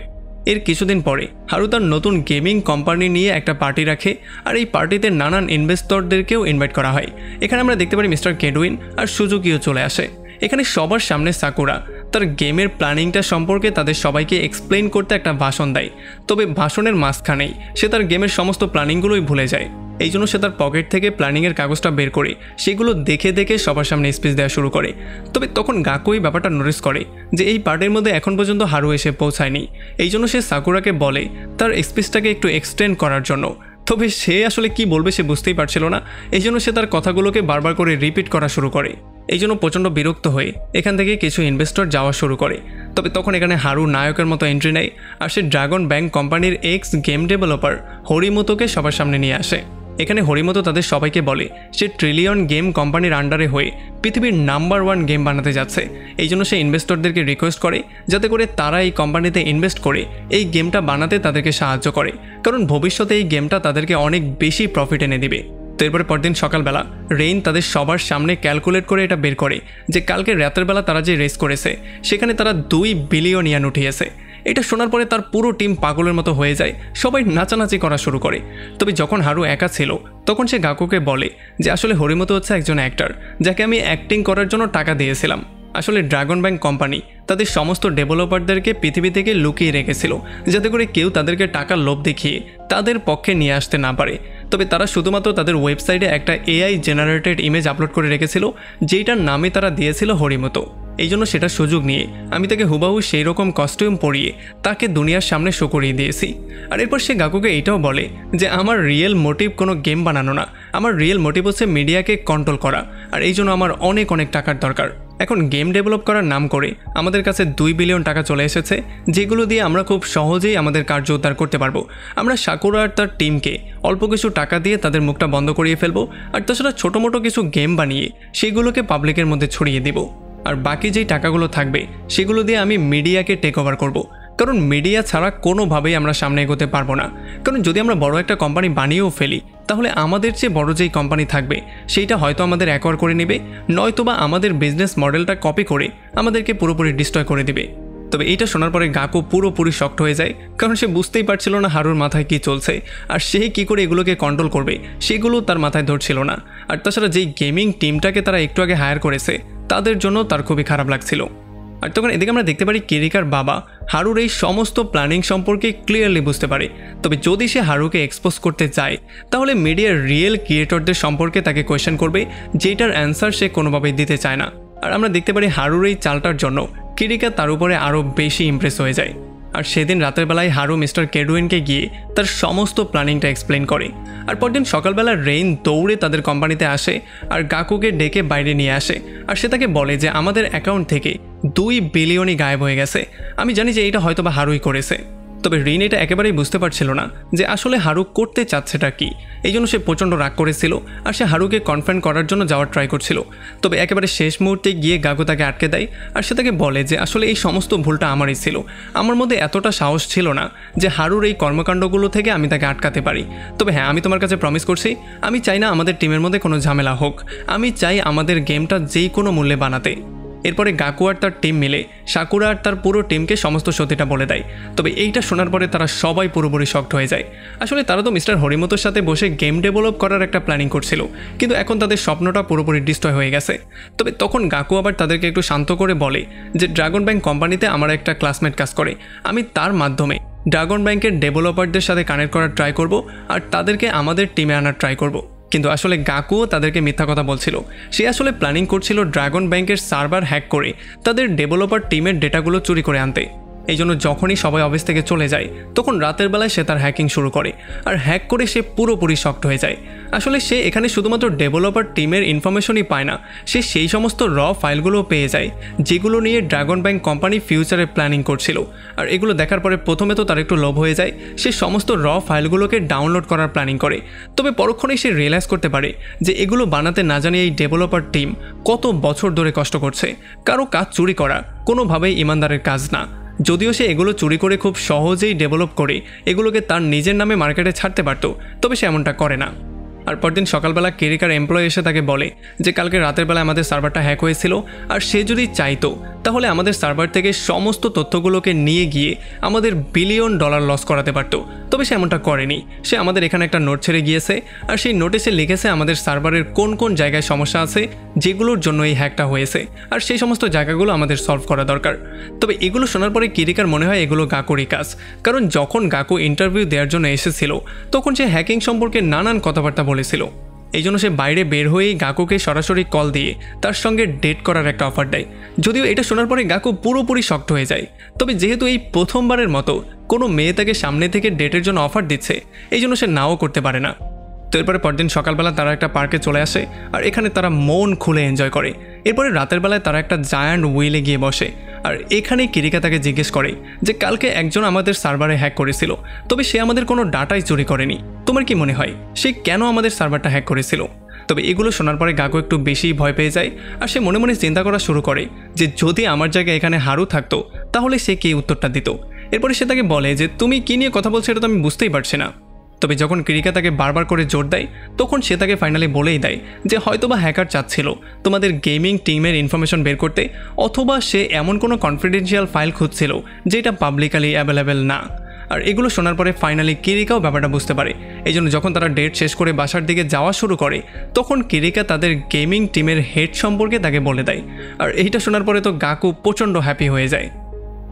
এর কিছুদিন পরে হারু তার নতুন গেমিং কোম্পানি নিয়ে একটা পার্টি রাখে, আর এই পার্টিতে নানান ইনভেস্টরদেরকেও ইনভাইট করা হয়। এখানে আমরা দেখতে পারি মিস্টার কেডুইন আর সুজুকিও চলে আসে। এখানে সবার সামনে সাকুরা তার গেমের প্ল্যানিংটা সম্পর্কে তাদের সবাইকে এক্সপ্লেইন করতে একটা ভাষণ দেয়। তবে ভাষণের মাঝখানেই সে তার গেমের সমস্ত প্ল্যানিংগুলোই ভুলে যায়। এই জন্য সে তার পকেট থেকে প্ল্যানিংয়ের কাগজটা বের করে সেগুলো দেখে দেখে সবার সামনে স্পিচ দেওয়া শুরু করে। তবে তখন গাকুই ব্যাপারটা নোটিস করে যে এই পার্টির মধ্যে এখন পর্যন্ত হারু এসে পৌঁছায়নি। এই জন্য সে সাকুরাকে বলে তার স্পিচটাকে একটু এক্সটেন্ড করার জন্য। তবে সে আসলে কি বলবে সে বুঝতেই পারছিল না, এই জন্য সে তার কথাগুলোকে বারবার করে রিপিট করা শুরু করে। এই জন্য প্রচণ্ড বিরক্ত হয়ে এখান থেকে কিছু ইনভেস্টর যাওয়া শুরু করে। তবে তখন এখানে হারু নায়কের মতো এন্ট্রি নেয় আর সে ড্রাগন ব্যাংক কোম্পানির এক্স গেম ডেভেলপার হরিমোতোকে সবার সামনে নিয়ে আসে। এখানে হরিমোতো তাদের সবাইকে বলে সে ট্রিলিয়ন গেম কোম্পানির আন্ডারে হয়ে পৃথিবীর নাম্বার 1 গেম বানাতে যাচ্ছে। এই জন্য সে ইনভেস্টরদেরকে রিকোয়েস্ট করে যাতে করে তারা এই কোম্পানিতে ইনভেস্ট করে এই গেমটা বানাতে তাদেরকে সাহায্য করে, কারণ ভবিষ্যতে এই গেমটা তাদেরকে অনেক বেশি প্রফিট এনে দিবে। তো এরপরে পরদিন সকালবেলা রেইন তাদের সবার সামনে ক্যালকুলেট করে এটা বের করে যে কালকে রাতের বেলা তারা যে রেস করেছে সেখানে তারা 2 বিলিয়ন ইয়ান উঠিয়েছে। এটা শোনার পরে তার পুরো টিম পাগলের মতো হয়ে যায়, সবাই নাচানাচি করা শুরু করে। তবে যখন হারু একা ছিল তখন সে গাকুকে বলে যে আসলে হরিমোতো হচ্ছে একজন অ্যাক্টর যাকে আমি অ্যাক্টিং করার জন্য টাকা দিয়েছিলাম। আসলে ড্রাগন ব্যাংক কোম্পানি তাদের সমস্ত ডেভেলপারদেরকে পৃথিবী থেকে লুকিয়ে রেখেছিল যাতে করে কেউ তাদেরকে টাকার লোভ দেখিয়ে তাদের পক্ষে নিয়ে আসতে না পারে। তবে তারা শুধুমাত্র তাদের ওয়েবসাইটে একটা এআই জেনারেটেড ইমেজ আপলোড করে রেখেছিল যেটার নামে তারা দিয়েছিল হরিমোতো। এই জন্য সেটার সুযোগ নিয়ে আমি তাকে হুবাহু সেই রকম কস্টিউম পরিয়ে তাকে দুনিয়ার সামনে শো করিয়ে দিয়েছি। আর এরপর সে গাকুকে এটাও বলে যে আমার রিয়েল মোটিভ কোনো গেম বানানো না, আমার রিয়েল মোটিভ হচ্ছে মিডিয়াকে কন্ট্রোল করা, আর এই জন্য আমার অনেক অনেক টাকার দরকার। এখন গেম ডেভেলপ করার নাম করে আমাদের কাছে 2 বিলিয়ন টাকা চলে এসেছে, যেগুলো দিয়ে আমরা খুব সহজেই আমাদের কার্য উদ্ধার করতে পারবো। আমরা সাকুরা আর তার টিমকে অল্প কিছু টাকা দিয়ে তাদের মুখটা বন্ধ করিয়ে ফেলবো, আর তাছাড়া ছোটো মোটো কিছু গেম বানিয়ে সেগুলোকে পাবলিকের মধ্যে ছড়িয়ে দিব। আর বাকি যেই টাকাগুলো থাকবে সেগুলো দিয়ে আমি মিডিয়াকে টেক ওভার করবো, কারণ মিডিয়া ছাড়া কোনোভাবেই আমরা সামনে এগোতে পারবো না। কারণ যদি আমরা বড় একটা কোম্পানি বানিয়েও ফেলি তাহলে আমাদের চেয়ে বড় যেই কোম্পানি থাকবে সেইটা হয়তো আমাদের অ্যাকোয়ার করে নেবে, নয়তোবা আমাদের বিজনেস মডেলটা কপি করে আমাদেরকে পুরোপুরি ডিস্ট্রয় করে দেবে। তবে এইটা শোনার পরে গাকু পুরোপুরি শক্ট হয়ে যায়, কারণ সে বুঝতেই পারছিল না হারুর মাথায় কী চলছে আর সে কী করে এগুলোকে কন্ট্রোল করবে সেগুলো তার মাথায় ধরছিল না। আর তাছাড়া যেই গেমিং টিমটাকে তারা একটু আগে হায়ার করেছে তাদের জন্য তার খুবই খারাপ লাগছিল। আর তখন এদিকে আমরা দেখতে পারি কিরিকার বাবা হারুর এই সমস্ত প্ল্যানিং সম্পর্কে ক্লিয়ারলি বুঝতে পারে। তবে যদি সে হারুকে এক্সপোজ করতে চায় তাহলে মিডিয়ার রিয়েল ক্রিয়েটরদের সম্পর্কে তাকে কোয়েশ্চেন করবে, যেটার অ্যান্সার সে কোনোভাবেই দিতে চায় না। আর আমরা দেখতে পারি হারুর এই চালটার জন্য কিরিকা তার উপরে আরও বেশি ইমপ্রেস হয়ে যায়। আর সেদিন রাতের বেলায় হারু মিস্টার কেডুইনকে গিয়ে তার সমস্ত প্ল্যানিংটা এক্সপ্লেন করে। আর পরদিন সকালবেলা রেইন দৌড়ে তাদের কোম্পানিতে আসে আর গাকুকে ডেকে বাইরে নিয়ে আসে। আর সে তাকে বলে যে আমাদের অ্যাকাউন্ট থেকে 2 বিলিয়নই গায়েব হয়ে গেছে। আমি জানি যে এটা হয়তো বা হারুই করেছে। তবে রিন এটা একেবারেই বুঝতে পারছিল না যে আসলে হারু করতে চাচ্ছেটা কি। এই জন্য সে প্রচণ্ড রাগ করেছিল আর সে হারুকে কনফারেন্ট করার জন্য যাওয়ার ট্রাই করছিল। তবে একেবারে শেষ মুহূর্তে গিয়ে গাকু তাকে আটকে দেয় আর সে তাকে বলে যে আসলে এই সমস্ত ভুলটা আমারই ছিল, আমার মধ্যে এতটা সাহস ছিল না যে হারুর এই কর্মকাণ্ডগুলো থেকে আমি তাকে আটকাতে পারি। তবে হ্যাঁ, আমি তোমার কাছে প্রমিস করছি আমি চাই না আমাদের টিমের মধ্যে কোনো ঝামেলা হোক, আমি চাই আমাদের গেমটা যেই কোনো মূল্যে বানাতে। এরপরে গাকু আর তার টিম মিলে সাকুরা আর তার পুরো টিমকে সমস্ত সত্যিটা বলে দেয়। তবে এইটা শোনার পরে তারা সবাই পুরোপুরি শকড হয়ে যায়। আসলে তারা তো মিস্টার হরিমোতোর সাথে বসে গেম ডেভেলপ করার একটা প্ল্যানিং করছিল, কিন্তু এখন তাদের স্বপ্নটা পুরোপুরি ডিস্ট্রয় হয়ে গেছে। তবে তখন গাকু আবার তাদেরকে একটু শান্ত করে বলে যে ড্রাগন ব্যাংক কোম্পানিতে আমার একটা ক্লাসমেট কাজ করে, আমি তার মাধ্যমে ড্রাগন ব্যাংকের ডেভেলপারদের সাথে কানেক্ট করার ট্রাই করব আর তাদেরকে আমাদের টিমে আনার ট্রাই করব। কিন্তু আসলে গাকুও তাদেরকে মিথ্যা কথা বলছিল। সে আসলে প্ল্যানিং করছিল ড্রাগন ব্যাংকের সার্ভার হ্যাক করে তাদের ডেভেলপার টিমের ডেটাগুলো চুরি করে আনতে। এই জন্য যখনই সবাই অফিস থেকে চলে যায় তখন রাতের বেলায় সে তার হ্যাকিং শুরু করে আর হ্যাক করে সে পুরোপুরি শকড হয়ে যায়। আসলে সে এখানে শুধুমাত্র ডেভেলপার টিমের ইনফরমেশনই পায় না, সে সেই সমস্ত র ফাইলগুলো পেয়ে যায় যেগুলো নিয়ে ড্রাগন ব্যাংক কোম্পানি ফিউচারে প্ল্যানিং করছিল। আর এগুলো দেখার পরে প্রথমে তো তার একটু লোভ হয়ে যায়, সে সমস্ত র ফাইলগুলোকে ডাউনলোড করার প্ল্যানিং করে। তবে পরক্ষণেই সে রিয়েলাইজ করতে পারে যে এগুলো বানাতে না জানিয়ে এই ডেভেলপার টিম কত বছর ধরে কষ্ট করছে। কারো কাজ চুরি করা কোনোভাবেই ইমানদারের কাজ না। যদিও সে এগুলো চুরি করে খুব সহজেই ডেভেলপ করে এগুলোকে তার নিজের নামে মার্কেটে ছাড়তে পারত, তবে সে এমনটা করে না। আর পরদিন সকালবেলা কেরিকার এমপ্লয়ি এসে তাকে বলে যে কালকে রাতের বেলা আমাদের সার্ভারটা হ্যাক হয়েছিল আর সে যদি চাইতো তাহলে আমাদের সার্ভার থেকে সমস্ত তথ্যগুলোকে নিয়ে গিয়ে আমাদের বিলিয়ন ডলার লস করাতে পারতো, তবে সে এমনটা করেনি। সে আমাদের এখানে একটা নোট ছেড়ে গিয়েছে আর সেই নোটিসে লিখেছে আমাদের সার্ভারের কোন কোন জায়গায় সমস্যা আছে যেগুলোর জন্য এই হ্যাকটা হয়েছে আর সেই সমস্ত জায়গাগুলো আমাদের সলভ করা দরকার। তবে এগুলো শোনার পরে কিরিকার মনে হয় এগুলো গাকুরই কাজ, কারণ যখন গাকু ইন্টারভিউ দেওয়ার জন্য এসেছিল তখন সে হ্যাকিং সম্পর্কে নানান কথাবার্তা বলেছিল। এই জন্য সে বাইরে বের হয়েই গাকুকে সরাসরি কল দিয়ে তার সঙ্গে ডেট করার একটা অফার দেয়। যদিও এটা শোনার পরে গাকু পুরোপুরি শকড হয়ে যায়। তবে যেহেতু এই প্রথমবারের মতো কোনো মেয়ে তাকে সামনে থেকে ডেটের জন্য অফার দিচ্ছে এই জন্য সে নাও করতে পারে না। তো এরপরে পরদিন সকালবেলা তারা একটা পার্কে চলে আসে আর এখানে তারা মন খুলে এনজয় করে। এরপরে রাতের বেলায় তারা একটা জায়ান্ট হুইলে গিয়ে বসে আর এখানেই কিরিকা তাকে জিজ্ঞেস করে যে কালকে একজন আমাদের সার্ভারে হ্যাক করেছিল, তবে সে আমাদের কোনো ডাটাই চুরি করেনি। তোমার কি মনে হয় সে কেন আমাদের সার্ভারটা হ্যাক করেছিল? তবে এগুলো শোনার পরে গাকু একটু বেশি ভয় পেয়ে যায় আর সে মনে মনে চিন্তা করা শুরু করে যে যদি আমার জায়গায় এখানে হারু থাকতো তাহলে সে কি উত্তরটা দিত। এরপরে সে তাকে বলে যে তুমি কি নিয়ে কথা বলছো এটা তো আমি বুঝতেই পারছি না। তবে যখন কিরিকা তাকে বারবার করে জোর দেয় তখন সে তাকে ফাইনালি বলেই দেয় যে হয়তোবা হ্যাকার চাচ্ছিল তোমাদের গেমিং টিমের ইনফরমেশন বের করতে, অথবা সে এমন কোনো কনফিডেন্সিয়াল ফাইল খুঁজছিল যেটা পাবলিকালি অ্যাভেলেবেল না। আর এগুলো শোনার পরে ফাইনালি কিরিকাও ব্যাপারটা বুঝতে পারে। এই জন্য যখন তারা ডেট শেষ করে বাসার দিকে যাওয়া শুরু করে তখন কিরিকা তাদের গেমিং টিমের হেড সম্পর্কে তাকে বলে দেয়। আর এইটা শোনার পরে তো গাকু প্রচণ্ড হ্যাপি হয়ে যায়।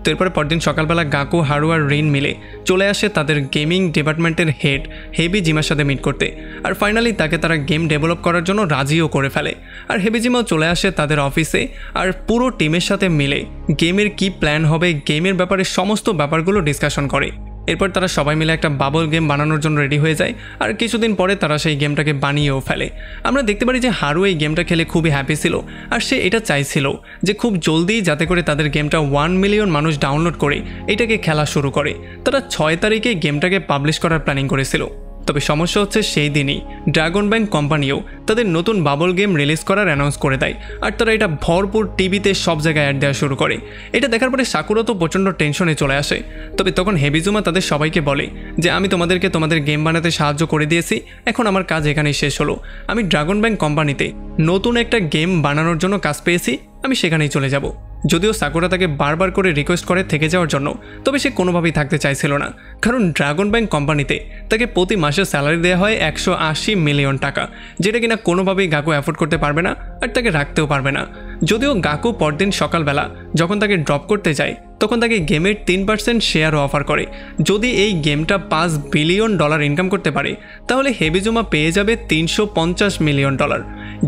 তো এরপরে পরদিন সকালবেলা গাকু, হারু আর রিন মিলে চলে আসে তাদের গেমিং ডিপার্টমেন্টের হেড হেবিজিমার সাথে মিট করতে। আর ফাইনালি তাকে তারা গেম ডেভেলপ করার জন্য রাজিও করে ফেলে। আর হেবিজিমাও চলে আসে তাদের অফিসে আর পুরো টিমের সাথে মিলে গেমের কি প্ল্যান হবে, গেমের ব্যাপারে সমস্ত ব্যাপারগুলো ডিসকাশন করে। এরপর তারা সবাই মিলে একটা বাবল গেম বানানোর জন্য রেডি হয়ে যায় আর কিছুদিন পরে তারা সেই গেমটাকে বানিয়েও ফেলে। আমরা দেখতে পারি যে হারু এই গেমটা খেলে খুবই হ্যাপি ছিল আর সে এটা চাইছিল যে খুব জলদি যাতে করে তাদের গেমটা 1 মিলিয়ন মানুষ ডাউনলোড করে এটাকে খেলা শুরু করে। তারা 6 তারিখে গেমটাকে পাবলিশ করার প্ল্যানিং করেছিল। তবে সমস্যা হচ্ছে সেই দিনই ড্রাগন ব্যাংক কোম্পানিও তাদের নতুন বাবল গেম রিলিজ করার অ্যানাউন্স করে দেয় আর তারা এটা ভরপুর টিভিতে সব জায়গায় অ্যাড দেওয়া শুরু করে। এটা দেখার পরে সাকুরা তো প্রচণ্ড টেনশনে চলে আসে। তবে তখন হেবিজুমা তাদের সবাইকে বলে যে আমি তোমাদেরকে তোমাদের গেম বানাতে সাহায্য করে দিয়েছি, এখন আমার কাজ এখানেই শেষ হলো। আমি ড্রাগন ব্যাংক কোম্পানিতে নতুন একটা গেম বানানোর জন্য কাজ পেয়েছি, আমি সেখানেই চলে যাব। যদিও সাকুরা তাকে বারবার করে রিকোয়েস্ট করে থেকে যাওয়ার জন্য, তবে সে কোনোভাবেই থাকতে চাইছিল না, কারণ ড্রাগন ব্যাংক কোম্পানিতে তাকে প্রতি মাসে স্যালারি দেওয়া হয় 180 মিলিয়ন টাকা, যেটা কিনা কোনোভাবেই গাকু অ্যাফোর্ড করতে পারবে না আর তাকে রাখতেও পারবে না। যদিও গাকু পরদিন সকালবেলা যখন তাকে ড্রপ করতে যায় তখন তাকে গেমের 3% শেয়ারও অফার করে। যদি এই গেমটা $5 বিলিয়ন ইনকাম করতে পারে তাহলে হেবিজুমা পেয়ে যাবে $350 মিলিয়ন।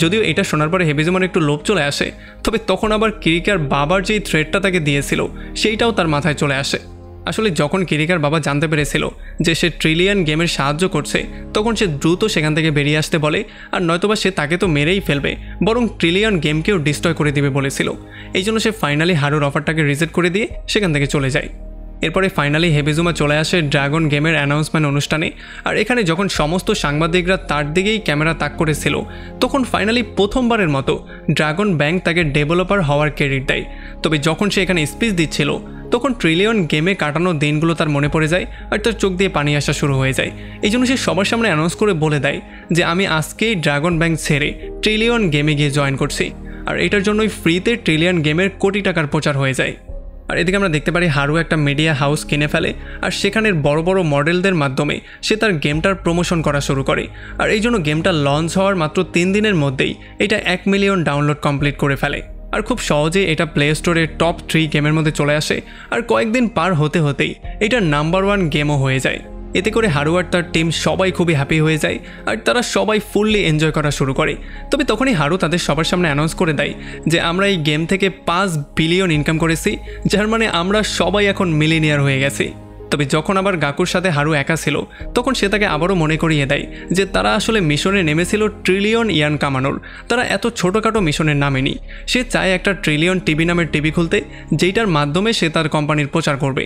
যদিও এটা শোনার পরে হেবিজুমার একটু লোভ চলে আসে, তবে তখন আবার কিরিকার বাবার যেই থ্রেটটা তাকে দিয়েছিল সেইটাও তার মাথায় চলে আসে। আসলে যখন কিরিকার বাবা জানতে পেরেছিল যে সে ট্রিলিয়ন গেমের সাহায্য করছে তখন সে দ্রুত সেখান থেকে বেরিয়ে আসতে বলে, আর নয়তোবা সে তাকে তো মেরেই ফেলবে, বরং ট্রিলিয়ন গেমকেও ডিস্ট্রয় করে দিবে বলেছিল। এই জন্য সে ফাইনালি হারুর অফারটাকে রিজেক্ট করে দিয়ে সেখান থেকে চলে যায়। এরপরে ফাইনালি হেবিজুমা চলে আসে ড্রাগন গেমের অ্যানাউন্সমেন্ট অনুষ্ঠানে। আর এখানে যখন সমস্ত সাংবাদিকরা তার দিকেই ক্যামেরা তাক করেছিল তখন ফাইনালি প্রথমবারের মতো ড্রাগন ব্যাংক তাকে ডেভেলপার হওয়ার ক্রেডিট দেয়। তবে যখন সে এখানে স্পিচ দিচ্ছিল তখন ট্রিলিয়ন গেমে কাটানো দিনগুলো তার মনে পড়ে যায় আর তার চোখ দিয়ে পানি আসা শুরু হয়ে যায়। এই জন্য সে সবার সামনে অ্যানাউন্স করে বলে দেয় যে আমি আজকেই ড্রাগন ব্যাংক ছেড়ে ট্রিলিয়ন গেমে গিয়ে জয়েন করছি। আর এটার জন্যই ফ্রিতে ট্রিলিয়ন গেমের কোটি টাকার প্রচার হয়ে যায়। আর এদিকে আমরা দেখতে পারি হারু একটা মিডিয়া হাউস কিনে ফেলে আর সেখানের বড় বড় মডেলদের মাধ্যমে সে তার গেমটার প্রমোশন করা শুরু করে। আর এই জন্য গেমটা লঞ্চ হওয়ার মাত্র 3 দিনের মধ্যেই এটা 1 মিলিয়ন ডাউনলোড কমপ্লিট করে ফেলে। আর খুব সহজেই এটা প্লে স্টোরের টপ 3 গেমের মধ্যে চলে আসে আর কয়েকদিন পার হতে হতেই এটা নাম্বার 1 গেমও হয়ে যায়। এতে করে হারু আর তার টিম সবাই খুবই হ্যাপি হয়ে যায় আর তারা সবাই ফুললি এনজয় করা শুরু করে। তবে তখনই হারু তাদের সবার সামনে অ্যানাউন্স করে দেয় যে আমরা এই গেম থেকে $5 বিলিয়ন ইনকাম করেছি, যার মানে আমরা সবাই এখন মিলিনিয়ার হয়ে গেছি। তবে যখন আবার গাকুর সাথে হারু একা ছিল তখন সে তাকে আবারও মনে করিয়ে দেয় যে তারা আসলে মিশনে নেমেছিল ট্রিলিয়ন ইয়ান কামানোর, তারা এত ছোটোখাটো মিশনের নামেনি। সে চায় একটা ট্রিলিয়ন টিভি নামের টিভি খুলতে, যেইটার মাধ্যমে সে তার কোম্পানির প্রচার করবে।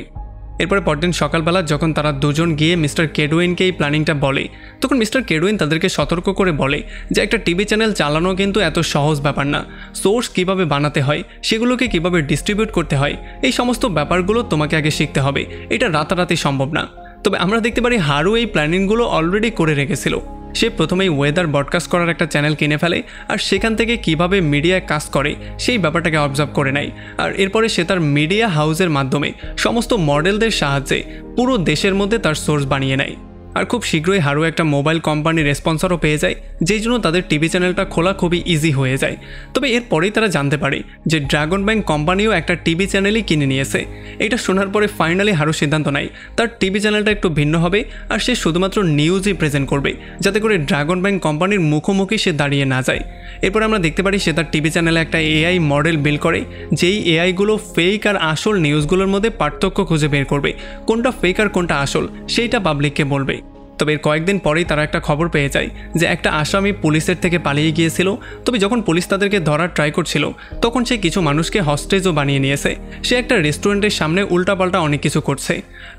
এরপরে পরদিন সকালবেলা যখন তারা দুজন গিয়ে মিস্টার কেডুইনকে এই প্ল্যানিংটা বলে তখন মিস্টার কেডুইন তাদেরকে সতর্ক করে বলে যে একটা টিভি চ্যানেল চালানো কিন্তু এত সহজ ব্যাপার না, সোর্স কিভাবে বানাতে হয়, সেগুলোকে কিভাবে ডিস্ট্রিবিউট করতে হয়, এই সমস্ত ব্যাপারগুলো তোমাকে আগে শিখতে হবে, এটা রাতারাতি সম্ভব না। তবে আমরা দেখতে পারি হারু এই প্ল্যানিংগুলো অলরেডি করে রেখেছিল। সে প্রথমেই ওয়েদার ব্রডকাস্ট করার একটা চ্যানেল কিনে ফেলে আর সেখান থেকে কিভাবে মিডিয়ায় কাজ করে সেই ব্যাপারটাকে অবজার্ভ করে নেয়। আর এরপরে সে তার মিডিয়া হাউসের মাধ্যমে সমস্ত মডেলদের সাহায্যে পুরো দেশের মধ্যে তার সোর্স বানিয়ে নেয়। আর খুব শীঘ্রই হারু একটা মোবাইল কোম্পানির স্পন্সরও পেয়ে যায়, যেই জন্য তাদের টিভি চ্যানেলটা খোলা খুবই ইজি হয়ে যায়। তবে এরপরেই তারা জানতে পারে যে ড্রাগন ব্যাংক কোম্পানিও একটা টিভি চ্যানেলই কিনে নিয়েছে। এটা শোনার পরে ফাইনালি হারু সিদ্ধান্ত নেয় তার টিভি চ্যানেলটা একটু ভিন্ন হবে আর সে শুধুমাত্র নিউজই প্রেজেন্ট করবে, যাতে করে ড্রাগন ব্যাংক কোম্পানির মুখোমুখি সে দাঁড়িয়ে না যায়। এরপর আমরা দেখতে পারি সে তার টিভি চ্যানেলে একটা এআই মডেল বিল্ড করে, যেই এআইগুলো ফেক আর আসল নিউজগুলোর মধ্যে পার্থক্য খুঁজে বের করবে, কোনটা ফেক আর কোনটা আসল সেইটা পাবলিককে বলবে। তবে এর কয়েকদিন পরেই তারা একটা খবর পেয়ে যায় যে একটা আসামি পুলিশের থেকে পালিয়ে গিয়েছিল। তবে যখন পুলিশ তাদেরকে ধরার ট্রাই করছিল তখন সে কিছু মানুষকে হস্টেজও বানিয়ে নিয়েছে। সে একটা রেস্টুরেন্টের সামনে উল্টাপাল্টা অনেক কিছু করছে।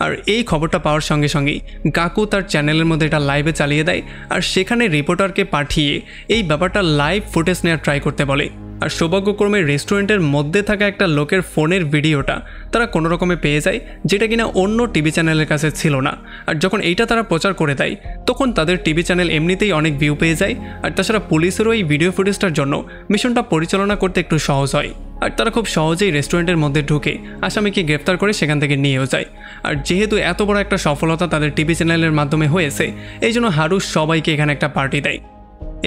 আর এই খবরটা পাওয়ার সঙ্গে সঙ্গেই গাকু তার চ্যানেলের মধ্যে এটা লাইভে চালিয়ে দেয় আর সেখানে রিপোর্টারকে পাঠিয়ে এই ব্যাপারটা লাইভ ফুটেজ নেওয়ার ট্রাই করতে বলে। আর সৌভাগ্যক্রমে রেস্টুরেন্টের মধ্যে থাকা একটা লোকের ফোনের ভিডিওটা তারা কোনো রকমে পেয়ে যায়, যেটা কিনা অন্য টিভি চ্যানেলের কাছে ছিল না। আর যখন এইটা তারা প্রচার করে দেয় তখন তাদের টিভি চ্যানেল এমনিতেই অনেক ভিউ পেয়ে যায়। আর তাছাড়া পুলিশেরও এই ভিডিও ফুটেজটার জন্য মিশনটা পরিচালনা করতে একটু সহজ হয়। আর তারা খুব সহজেই রেস্টুরেন্টের মধ্যে ঢুকে আসামিকে গ্রেফতার করে সেখান থেকে নিয়েও যায়। আর যেহেতু এত বড় একটা সফলতা তাদের টিভি চ্যানেলের মাধ্যমে হয়েছে, এই জন্য হারু সবাইকে এখানে একটা পার্টি দেয়।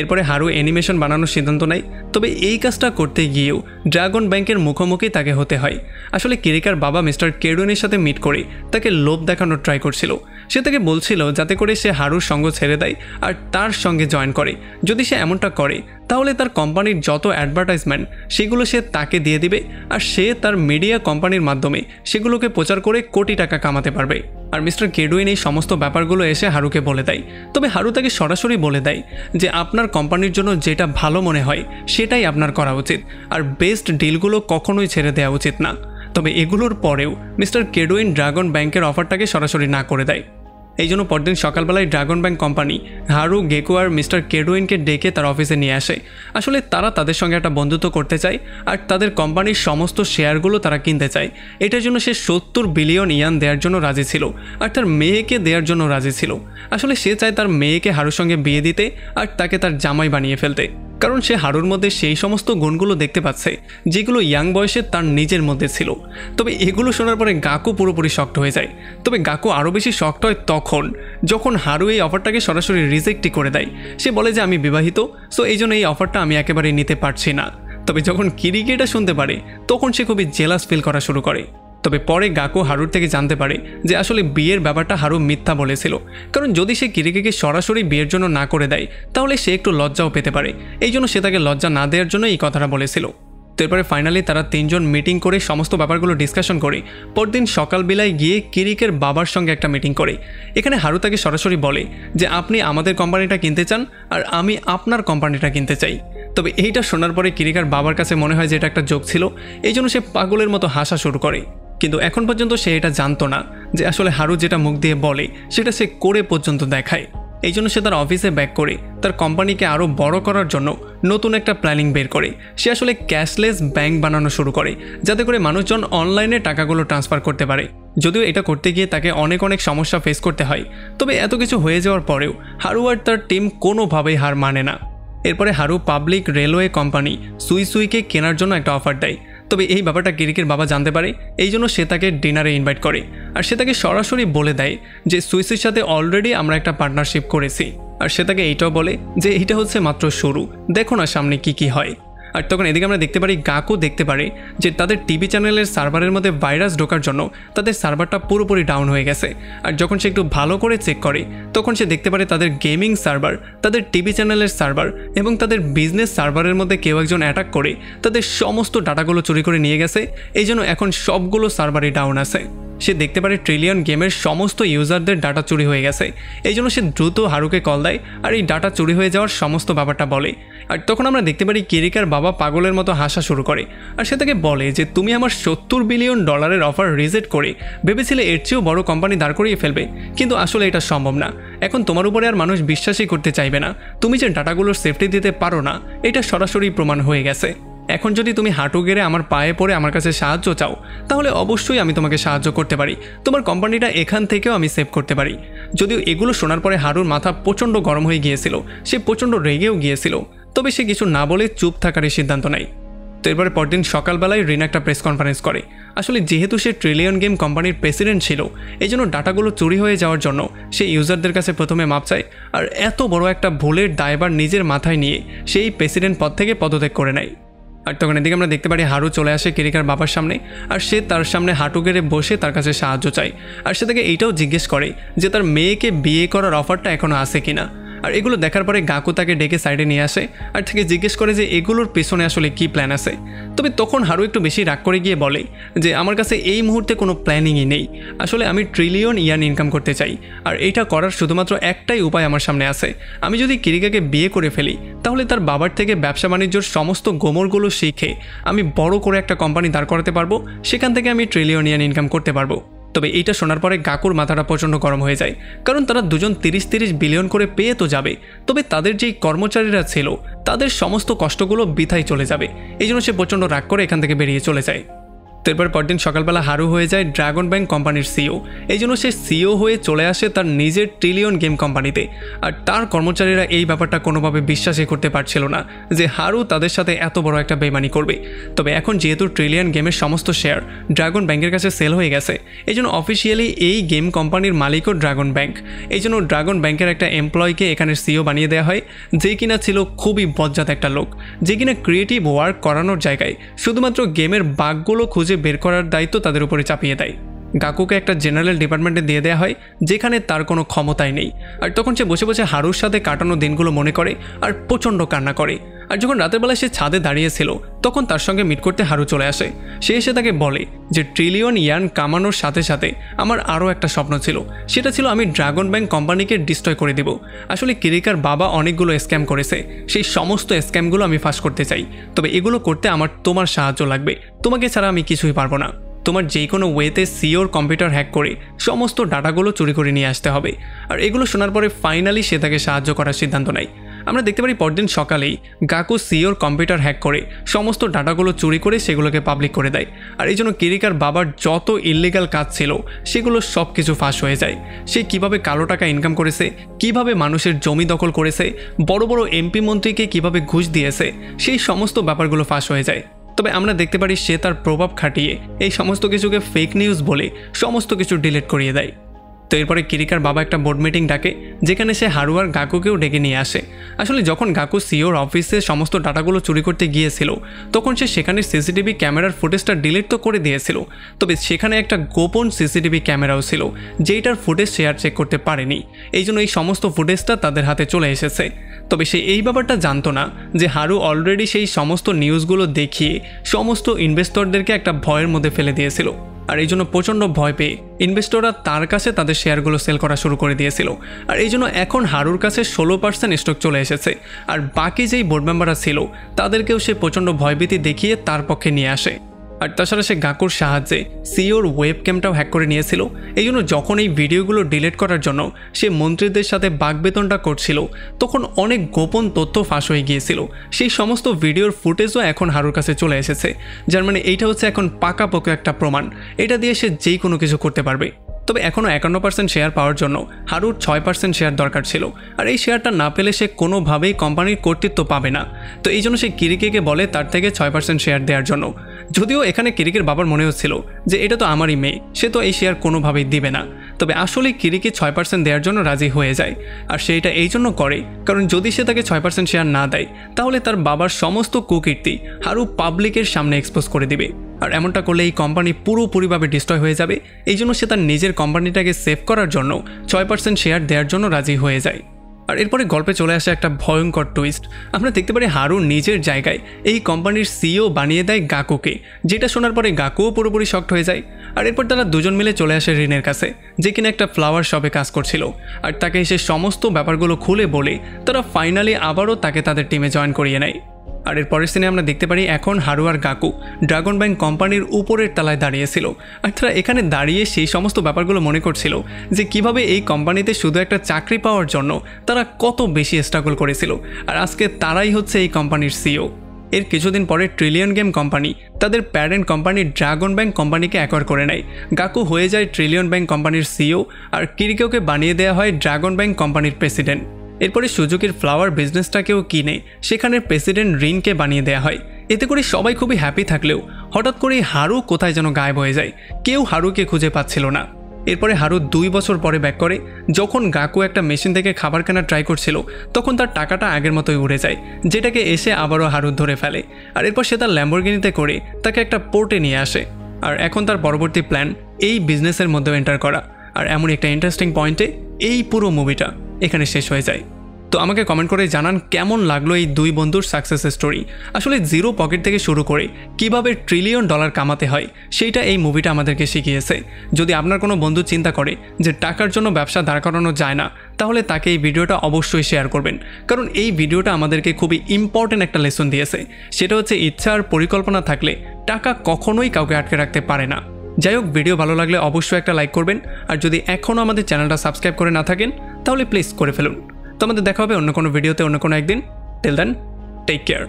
এরপরে হারু অ্যানিমেশন বানানোর সিদ্ধান্ত নেয়। তবে এই কাজটা করতে গিয়েও ড্রাগন ব্যাংকের মুখোমুখি তাকে হতে হয়। আসলে কিরিকার বাবা মিস্টার কেডুইনের সাথে মিট করে তাকে লোভ দেখানোর ট্রাই করছিল। সে তাকে বলছিল যাতে করে সে হারুর সঙ্গ ছেড়ে দেয় আর তার সঙ্গে জয়েন করে। যদি সে এমনটা করে তাহলে তার কোম্পানির যত অ্যাডভার্টাইজমেন্ট সেগুলো সে তাকে দিয়ে দিবে আর সে তার মিডিয়া কোম্পানির মাধ্যমে সেগুলোকে প্রচার করে কোটি টাকা কামাতে পারবে। আর মিস্টার কেডুইন এই সমস্ত ব্যাপারগুলো এসে হারুকে বলে দেয়। তবে হারু তাকে সরাসরি বলে দেয় যে আপনার কোম্পানির জন্য যেটা ভালো মনে হয় সেটাই আপনার করা উচিত, আর বেস্ট ডিলগুলো কখনোই ছেড়ে দেওয়া উচিত না। তবে এগুলোর পরেও মিস্টার কেডুইন ড্রাগন ব্যাংকের অফারটাকে সরাসরি না করে দেয়। এই জন্য পরদিন সকালবেলায় ড্রাগন ব্যাংক কোম্পানি হারু, গেকু আর মিস্টার কেডুইনকে ডেকে তার অফিসে নিয়ে আসে। আসলে তারা তাদের সঙ্গে একটা বন্ধুত্ব করতে চায় আর তাদের কোম্পানির সমস্ত শেয়ারগুলো তারা কিনতে চায়। এটার জন্য সে 70 বিলিয়ন ইয়ান দেওয়ার জন্য রাজি ছিল আর তার মেয়েকে দেওয়ার জন্য রাজি ছিল। আসলে সে চায় তার মেয়েকে হারুর সঙ্গে বিয়ে দিতে আর তাকে তার জামাই বানিয়ে ফেলতে, কারণ সে হারুর মধ্যে সেই সমস্ত গুণগুলো দেখতে পাচ্ছে যেগুলো ইয়াং বয়সে তার নিজের মধ্যে ছিল। তবে এগুলো শোনার পরে গাকু পুরোপুরি শক্ট হয়ে যায়। তবে গাকু আরও বেশি শক্ট হয় তখন যখন হারু এই অফারটাকে সরাসরি রিজেক্টই করে দেয়। সে বলে যে আমি বিবাহিত, সো এই জন্য এই অফারটা আমি একেবারেই নিতে পারছি না। তবে যখন কিরিকি এটা শুনতে পারে তখন সে খুবই জেলাস ফিল করা শুরু করে। তবে পরে গাকু হারুর থেকে জানতে পারে যে আসলে বিয়ের ব্যাপারটা হারু মিথ্যা বলেছিল, কারণ যদি সে কিরিকিকে সরাসরি বিয়ের জন্য না করে দেয় তাহলে সে একটু লজ্জাও পেতে পারে। এই জন্য সে তাকে লজ্জা না দেওয়ার জন্য এই কথাটা বলেছিল। তো এরপরে ফাইনালি তারা তিনজন মিটিং করে সমস্ত ব্যাপারগুলো ডিসকাশন করে পরদিন সকালবেলায় গিয়ে কিরিকের বাবার সঙ্গে একটা মিটিং করে। এখানে হারু তাকে সরাসরি বলে যে আপনি আমাদের কোম্পানিটা কিনতে চান আর আমি আপনার কোম্পানিটা কিনতে চাই। তবে এইটা শোনার পরে কিরিকার বাবার কাছে মনে হয় যে এটা একটা জোক ছিল, এই জন্য সে পাগলের মতো হাসা শুরু করে। কিন্তু এখন পর্যন্ত সে এটা জানতো না যে আসলে হারু যেটা মুখ দিয়ে বলে সেটা সে করে পর্যন্ত দেখায়। এই জন্য সে তার অফিসে ব্যাক করে তার কোম্পানিকে আরও বড় করার জন্য নতুন একটা প্ল্যানিং বের করে। সে আসলে ক্যাশলেস ব্যাংক বানানো শুরু করে যাতে করে মানুষজন অনলাইনে টাকাগুলো ট্রান্সফার করতে পারে। যদিও এটা করতে গিয়ে তাকে অনেক সমস্যা ফেস করতে হয়। তবে এত কিছু হয়ে যাওয়ার পরেও হারু আর তার টিম কোনোভাবেই হার মানে না। এরপরে হারু পাবলিক রেলওয়ে কোম্পানি সুইসুইকে কেনার জন্য একটা অফার দেয়। তবে এই ব্যাপারটা কিরিকের বাবা জানতে পারে, এই জন্য সে তাকে ডিনারে ইনভাইট করে আর সে তাকে সরাসরি বলে দেয় যে সুইসের সাথে অলরেডি আমরা একটা পার্টনারশিপ করেছি। আর সে তাকে এইটাও বলে যে এইটা হচ্ছে মাত্র শুরু, দেখো না সামনে কি হয়। আর তখন এদিকে আমরা দেখতে পারি গাকু দেখতে পারে যে তাদের টিভি চ্যানেলের সার্ভারের মধ্যে ভাইরাস ঢোকার জন্য তাদের সার্ভারটা পুরোপুরি ডাউন হয়ে গেছে। আর যখন সে একটু ভালো করে চেক করে তখন সে দেখতে পারে তাদের গেমিং সার্ভার, তাদের টিভি চ্যানেলের সার্ভার এবং তাদের বিজনেস সার্ভারের মধ্যে কেউ একজন অ্যাটাক করে তাদের সমস্ত ডাটাগুলো চুরি করে নিয়ে গেছে। এই জন্য এখন সবগুলো সার্ভারই ডাউন আছে। সে দেখতে পারে ট্রিলিয়ন গেমের সমস্ত ইউজারদের ডাটা চুরি হয়ে গেছে। এই জন্য সে দ্রুত হারুকে কল দেয় আর এই ডাটা চুরি হয়ে যাওয়ার সমস্ত ব্যাপারটা বলে। আর তখন আমরা দেখতে পারি কিরিকার বাবা পাগলের মতো হাসা শুরু করে আর সে তাকে বলে যে তুমি আমার $70 বিলিয়ন অফার রিজেক্ট করে ভেবেছিলে এর চেয়েও বড় কোম্পানি দাঁড় করিয়ে ফেলবে, কিন্তু আসলে এটা সম্ভব না। এখন তোমার উপরে আর মানুষ বিশ্বাসই করতে চাইবে না। তুমি যে ডাটাগুলোর সেফটি দিতে পারো না এটা সরাসরি প্রমাণ হয়ে গেছে। এখন যদি তুমি হাঁটু গেড়ে আমার পায়ে পড়ে আমার কাছে সাহায্য চাও তাহলে অবশ্যই আমি তোমাকে সাহায্য করতে পারি, তোমার কোম্পানিটা এখান থেকেও আমি সেভ করতে পারি। যদিও এগুলো শোনার পরে হারুর মাথা প্রচণ্ড গরম হয়ে গিয়েছিল, সে প্রচণ্ড রেগেও গিয়েছিল। তবে সে কিছু না বলে চুপ থাকারই সিদ্ধান্ত নেয়। তো এরপরে পরদিন সকালবেলায় রিনা একটা প্রেস কনফারেন্স করে। আসলে যেহেতু সে ট্রিলিয়ন গেম কোম্পানির প্রেসিডেন্ট ছিল এই জন্য ডাটাগুলো চুরি হয়ে যাওয়ার জন্য সে ইউজারদের কাছে প্রথমে মাপ চায় আর এত বড় একটা ভুলের দায়ভার নিজের মাথায় নিয়ে সেই প্রেসিডেন্ট পদ থেকে পদত্যাগ করে নেয়। আর তখন এদিকে আমরা দেখতে পারি হারু চলে আসে কিরিকার বাবার সামনে আর সে তার সামনে হাঁটু গেড়ে বসে তার কাছে সাহায্য চায়। আর সে তাকে এইটাও জিজ্ঞেস করে যে তার মেয়েকে বিয়ে করার অফারটা এখনও আছে কিনা। আর এগুলো দেখার পরে গাকু তাকে ডেকে সাইডে নিয়ে আসে আর তাকে জিজ্ঞেস করে যে এগুলোর পেছনে আসলে কি প্ল্যান আছে। তবে তখন হারু একটু বেশি রাগ করে গিয়ে বলে যে আমার কাছে এই মুহূর্তে কোনো প্ল্যানিংই নেই, আসলে আমি ট্রিলিয়ন ইয়ান ইনকাম করতে চাই, আর এটা করার শুধুমাত্র একটাই উপায় আমার সামনে আছে। আমি যদি কিরিকাকে বিয়ে করে ফেলি তাহলে তার বাবার থেকে ব্যবসা বাণিজ্যর সমস্ত গোমরগুলো শিখে আমি বড় করে একটা কোম্পানি দাঁড় করাতে পারবো, সেখান থেকে আমি ট্রিলিয়ন ইয়ান ইনকাম করতে পারবো। তবে এইটা শোনার পরে গাকুর মাথাটা প্রচণ্ড গরম হয়ে যায়, কারণ তারা দুজন 30 বিলিয়ন করে পেয়ে তো যাবে, তবে তাদের যেই কর্মচারীরা ছিল তাদের সমস্ত কষ্টগুলো বৃথায় চলে যাবে। এই জন্য সে প্রচণ্ড রাগ করে এখান থেকে বেরিয়ে চলে যায়। তারপর পরদিন সকালবেলা হারু হয়ে যায় ড্রাগন ব্যাংক কোম্পানির সিও। এই জন্য সে সিও হয়ে চলে আসে তার নিজের ট্রিলিয়ন গেম কোম্পানিতে। আর তার কর্মচারীরা এই ব্যাপারটা কোনোভাবে বিশ্বাসই করতে পারছিল না যে হারু তাদের সাথে এত বড় একটা বেইমানি করবে। তবে এখন যেহেতু ট্রিলিয়ন গেমের সমস্ত শেয়ার ড্রাগন ব্যাংকের কাছে সেল হয়ে গেছে, এই জন্য অফিসিয়ালি এই গেম কোম্পানির মালিকও ড্রাগন ব্যাংক। এই জন্য ড্রাগন ব্যাংকের একটা এমপ্লয়কে এখানের সিও বানিয়ে দেওয়া হয়, যে কিনা ছিল খুবই বজ্জাত একটা লোক, যে কিনা ক্রিয়েটিভ ওয়ার্ক করানোর জায়গায় শুধুমাত্র গেমের বাগগুলো খুঁজে বের করার দায়িত্ব তাদের উপরে চাপিয়ে দেয়। গাকুকে একটা জেনারেল ডিপার্টমেন্টে দিয়ে দেওয়া হয় যেখানে তার কোনো ক্ষমতাই নেই। আর তখন সে বসে বসে হারুর সাথে কাটানো দিনগুলো মনে করে আর প্রচণ্ড কান্না করে। আর যখন রাতের বেলা সে ছাদে দাঁড়িয়েছিল তখন তার সঙ্গে মিট করতে হারু চলে আসে। সে এসে তাকে বলে যে ট্রিলিয়ন ইয়ান কামানোর সাথে সাথে আমার আরও একটা স্বপ্ন ছিল, সেটা ছিল আমি ড্রাগন ব্যাংক কোম্পানিকে ডিস্ট্রয় করে দেব। আসলে কিরিকার বাবা অনেকগুলো স্ক্যাম করেছে, সেই সমস্ত স্ক্যামগুলো আমি ফাঁস করতে চাই। তবে এগুলো করতে আমার তোমার সাহায্য লাগবে, তোমাকে ছাড়া আমি কিছুই পারবো না। তোমার যে কোনো ওয়েতে সিওর কম্পিউটার হ্যাক করে সমস্ত ডাটাগুলো চুরি করে নিয়ে আসতে হবে। আর এগুলো শোনার পরে ফাইনালি সে তাকে সাহায্য করার সিদ্ধান্ত নেয়। আমরা দেখতে পারি পরদিন সকালেই গাকু সিওর কম্পিউটার হ্যাক করে সমস্ত ডাটাগুলো চুরি করে সেগুলোকে পাবলিক করে দেয়। আর এই জন্য কিরিকার বাবার যত ইললিগাল কাজ ছিল সেগুলো সব কিছু ফাঁস হয়ে যায়। সে কিভাবে কালো টাকা ইনকাম করেছে, কিভাবে মানুষের জমি দখল করেছে, বড় বড় এমপি মন্ত্রীকে কিভাবে ঘুষ দিয়েছে, সেই সমস্ত ব্যাপারগুলো ফাঁস হয়ে যায়। তবে আমরা দেখতে পারি সে তার প্রভাব খাটিয়ে এই সমস্ত কিছুকে ফেক নিউজ বলে সমস্ত কিছু ডিলিট করিয়ে দেয়। তো এরপরে কিরিকার বাবা একটা বোর্ড মিটিং ডাকে যেখানে সে হারু আর গাকুকেও ডেকে নিয়ে আসে। আসলে যখন গাকু সিওর অফিসে সমস্ত ডাটাগুলো চুরি করতে গিয়েছিল তখন সে সেখানে সিসিটিভি ক্যামেরার ফুটেজটা ডিলিট তো করে দিয়েছিল, তবে সেখানে একটা গোপন সিসিটিভি ক্যামেরাও ছিল যেইটার ফুটেজ শেয়ার চেক করতে পারেনি। এই জন্য এই সমস্ত ফুটেজটা তাদের হাতে চলে এসেছে। তবে সে এই ব্যাপারটা জানতো না যে হারু অলরেডি সেই সমস্ত নিউজগুলো দেখিয়ে সমস্ত ইনভেস্টরদেরকে একটা ভয়ের মধ্যে ফেলে দিয়েছিল। আর এই জন্য প্রচণ্ড ভয় পেয়ে ইনভেস্টররা তার কাছে তাদের শেয়ারগুলো সেল করা শুরু করে দিয়েছিল। আর এই জন্য এখন হারুর কাছে 16% স্টক চলে এসেছে। আর বাকি যেই বোর্ড মেম্বাররা ছিল তাদেরকেও সে প্রচণ্ড ভয়ভীতি দেখিয়ে তার পক্ষে নিয়ে আসে। আর তাছাড়া সে গাকুর সাহায্যে সিওর ওয়েব ক্যামটাও হ্যাক করে নিয়েছিল। এই জন্য যখন এই ভিডিওগুলো ডিলিট করার জন্য সে মন্ত্রীদের সাথে বাকবেতনটা করছিল তখন অনেক গোপন তথ্য ফাঁস হয়ে গিয়েছিল। সেই সমস্ত ভিডিওর ফুটেজও এখন হারুর কাছে চলে এসেছে, যার মানে এইটা হচ্ছে এখন পাকাপোক্ত একটা প্রমাণ, এটা দিয়ে সে যেই কোনো কিছু করতে পারবে। তবে এখনও 51% শেয়ার পাওয়ার জন্য হারুর 6% শেয়ার দরকার ছিল। আর এই শেয়ারটা না পেলে সে কোনোভাবেই কোম্পানির কর্তৃত্ব পাবে না। তো এই জন্য সে কিরিকেকে বলে তার থেকে 6% শেয়ার দেওয়ার জন্য। যদিও এখানে কিরিকের বাবার মনে হচ্ছিল যে এটা তো আমারই মেয়ে, সে তো এই শেয়ার কোনোভাবেই দিবে না। তবে আসলে কিরিকে 6% দেওয়ার জন্য রাজি হয়ে যায়। আর সে এটা এই জন্য করে কারণ যদি সে তাকে 6% শেয়ার না দেয় তাহলে তার বাবার সমস্ত কুকীর্তি হারু পাবলিকের সামনে এক্সপোজ করে দিবে। আর এমনটা করলে এই কোম্পানি পুরোপুরিভাবে ডিস্ট্রয় হয়ে যাবে। এই জন্য সে তার নিজের কোম্পানিটাকে সেভ করার জন্য 6% শেয়ার দেওয়ার জন্য রাজি হয়ে যায়। আর এরপরে গল্পে চলে আসে একটা ভয়ঙ্কর টুইস্ট। আমরা দেখতে পারি হারু নিজের জায়গায় এই কোম্পানির সিও বানিয়ে দেয় গাকুকে, যেটা শোনার পরে গাকুও পুরোপুরি শকড হয়ে যায়। আর এরপর তারা দুজন মিলে চলে আসে রিনের কাছে, যে কিনা একটা ফ্লাওয়ার শপে কাজ করছিল। আর তাকে এসে সমস্ত ব্যাপারগুলো খুলে বলে তারা ফাইনালি আবারও তাকে তাদের টিমে জয়েন করিয়ে নেয়। আর এর পরের সিনে আমরা দেখতে পারি এখন হারু আর গাকু ড্রাগন ব্যাংক কোম্পানির উপরের তলায় দাঁড়িয়েছিল। আর তারা এখানে দাঁড়িয়ে সেই সমস্ত ব্যাপারগুলো মনে করছিল যে কিভাবে এই কোম্পানিতে শুধু একটা চাকরি পাওয়ার জন্য তারা কত বেশি স্ট্রাগল করেছিল। আর আজকে তারাই হচ্ছে এই কোম্পানির সিও। এর কিছুদিন পরে ট্রিলিয়ন গেম কোম্পানি তাদের প্যারেন্ট কোম্পানি ড্রাগন ব্যাংক কোম্পানিকে অ্যাকোয়ার করে নেয়। গাকু হয়ে যায় ট্রিলিয়ন ব্যাংক কোম্পানির সিও আর কিরিকেওকে বানিয়ে দেওয়া হয় ড্রাগন ব্যাংক কোম্পানির প্রেসিডেন্ট। এরপরে সুজুকির ফ্লাওয়ার বিজনেসটাকেও কিনে সেখানে প্রেসিডেন্ট রিনকে বানিয়ে দেওয়া হয়। এতে করে সবাই খুবই হ্যাপি থাকলেও হঠাৎ করে হারু কোথায় যেন গায়েব হয়ে যায়, কেউ হারুকে খুঁজে পাচ্ছিল না। এরপরে হারু 2 বছর পরে ব্যাক করে। যখন গাকু একটা মেশিন থেকে খাবার কেনার ট্রাই করছিল তখন তার টাকাটা আগের মতোই উড়ে যায়, যেটাকে এসে আবারও হারু ধরে ফেলে। আর এরপর সে তার ল্যাম্বরগিনিতে করে তাকে একটা পোর্টে নিয়ে আসে। আর এখন তার পরবর্তী প্ল্যান এই বিজনেসের মধ্যেও এন্টার করা। আর এমন একটা ইন্টারেস্টিং পয়েন্টে এই পুরো মুভিটা এখানে শেষ হয়ে যায়। তো আমাকে কমেন্ট করে জানান কেমন লাগলো এই দুই বন্ধুর সাকসেস স্টোরি। আসলে জিরো পকেট থেকে শুরু করে কিভাবে $1 ট্রিলিয়ন কামাতে হয় সেইটা এই মুভিটা আমাদেরকে শিখিয়েছে। যদি আপনার কোনো বন্ধু চিন্তা করে যে টাকার জন্য ব্যবসা দাঁড় করানো যায় না, তাহলে তাকে এই ভিডিওটা অবশ্যই শেয়ার করবেন, কারণ এই ভিডিওটা আমাদেরকে খুবই ইম্পর্টেন্ট একটা লেসন দিয়েছে। সেটা হচ্ছে ইচ্ছা আর পরিকল্পনা থাকলে টাকা কখনোই কাউকে আটকে রাখতে পারে না। যাই হোক, ভিডিও ভালো লাগলে অবশ্যই একটা লাইক করবেন, আর যদি এখনও আমাদের চ্যানেলটা সাবস্ক্রাইব করে না থাকেন তাহলে প্লিজ করে ফেলুন। তো আমাদের দেখা হবে অন্য কোনো ভিডিওতে অন্য কোনো একদিন। Till then, take care.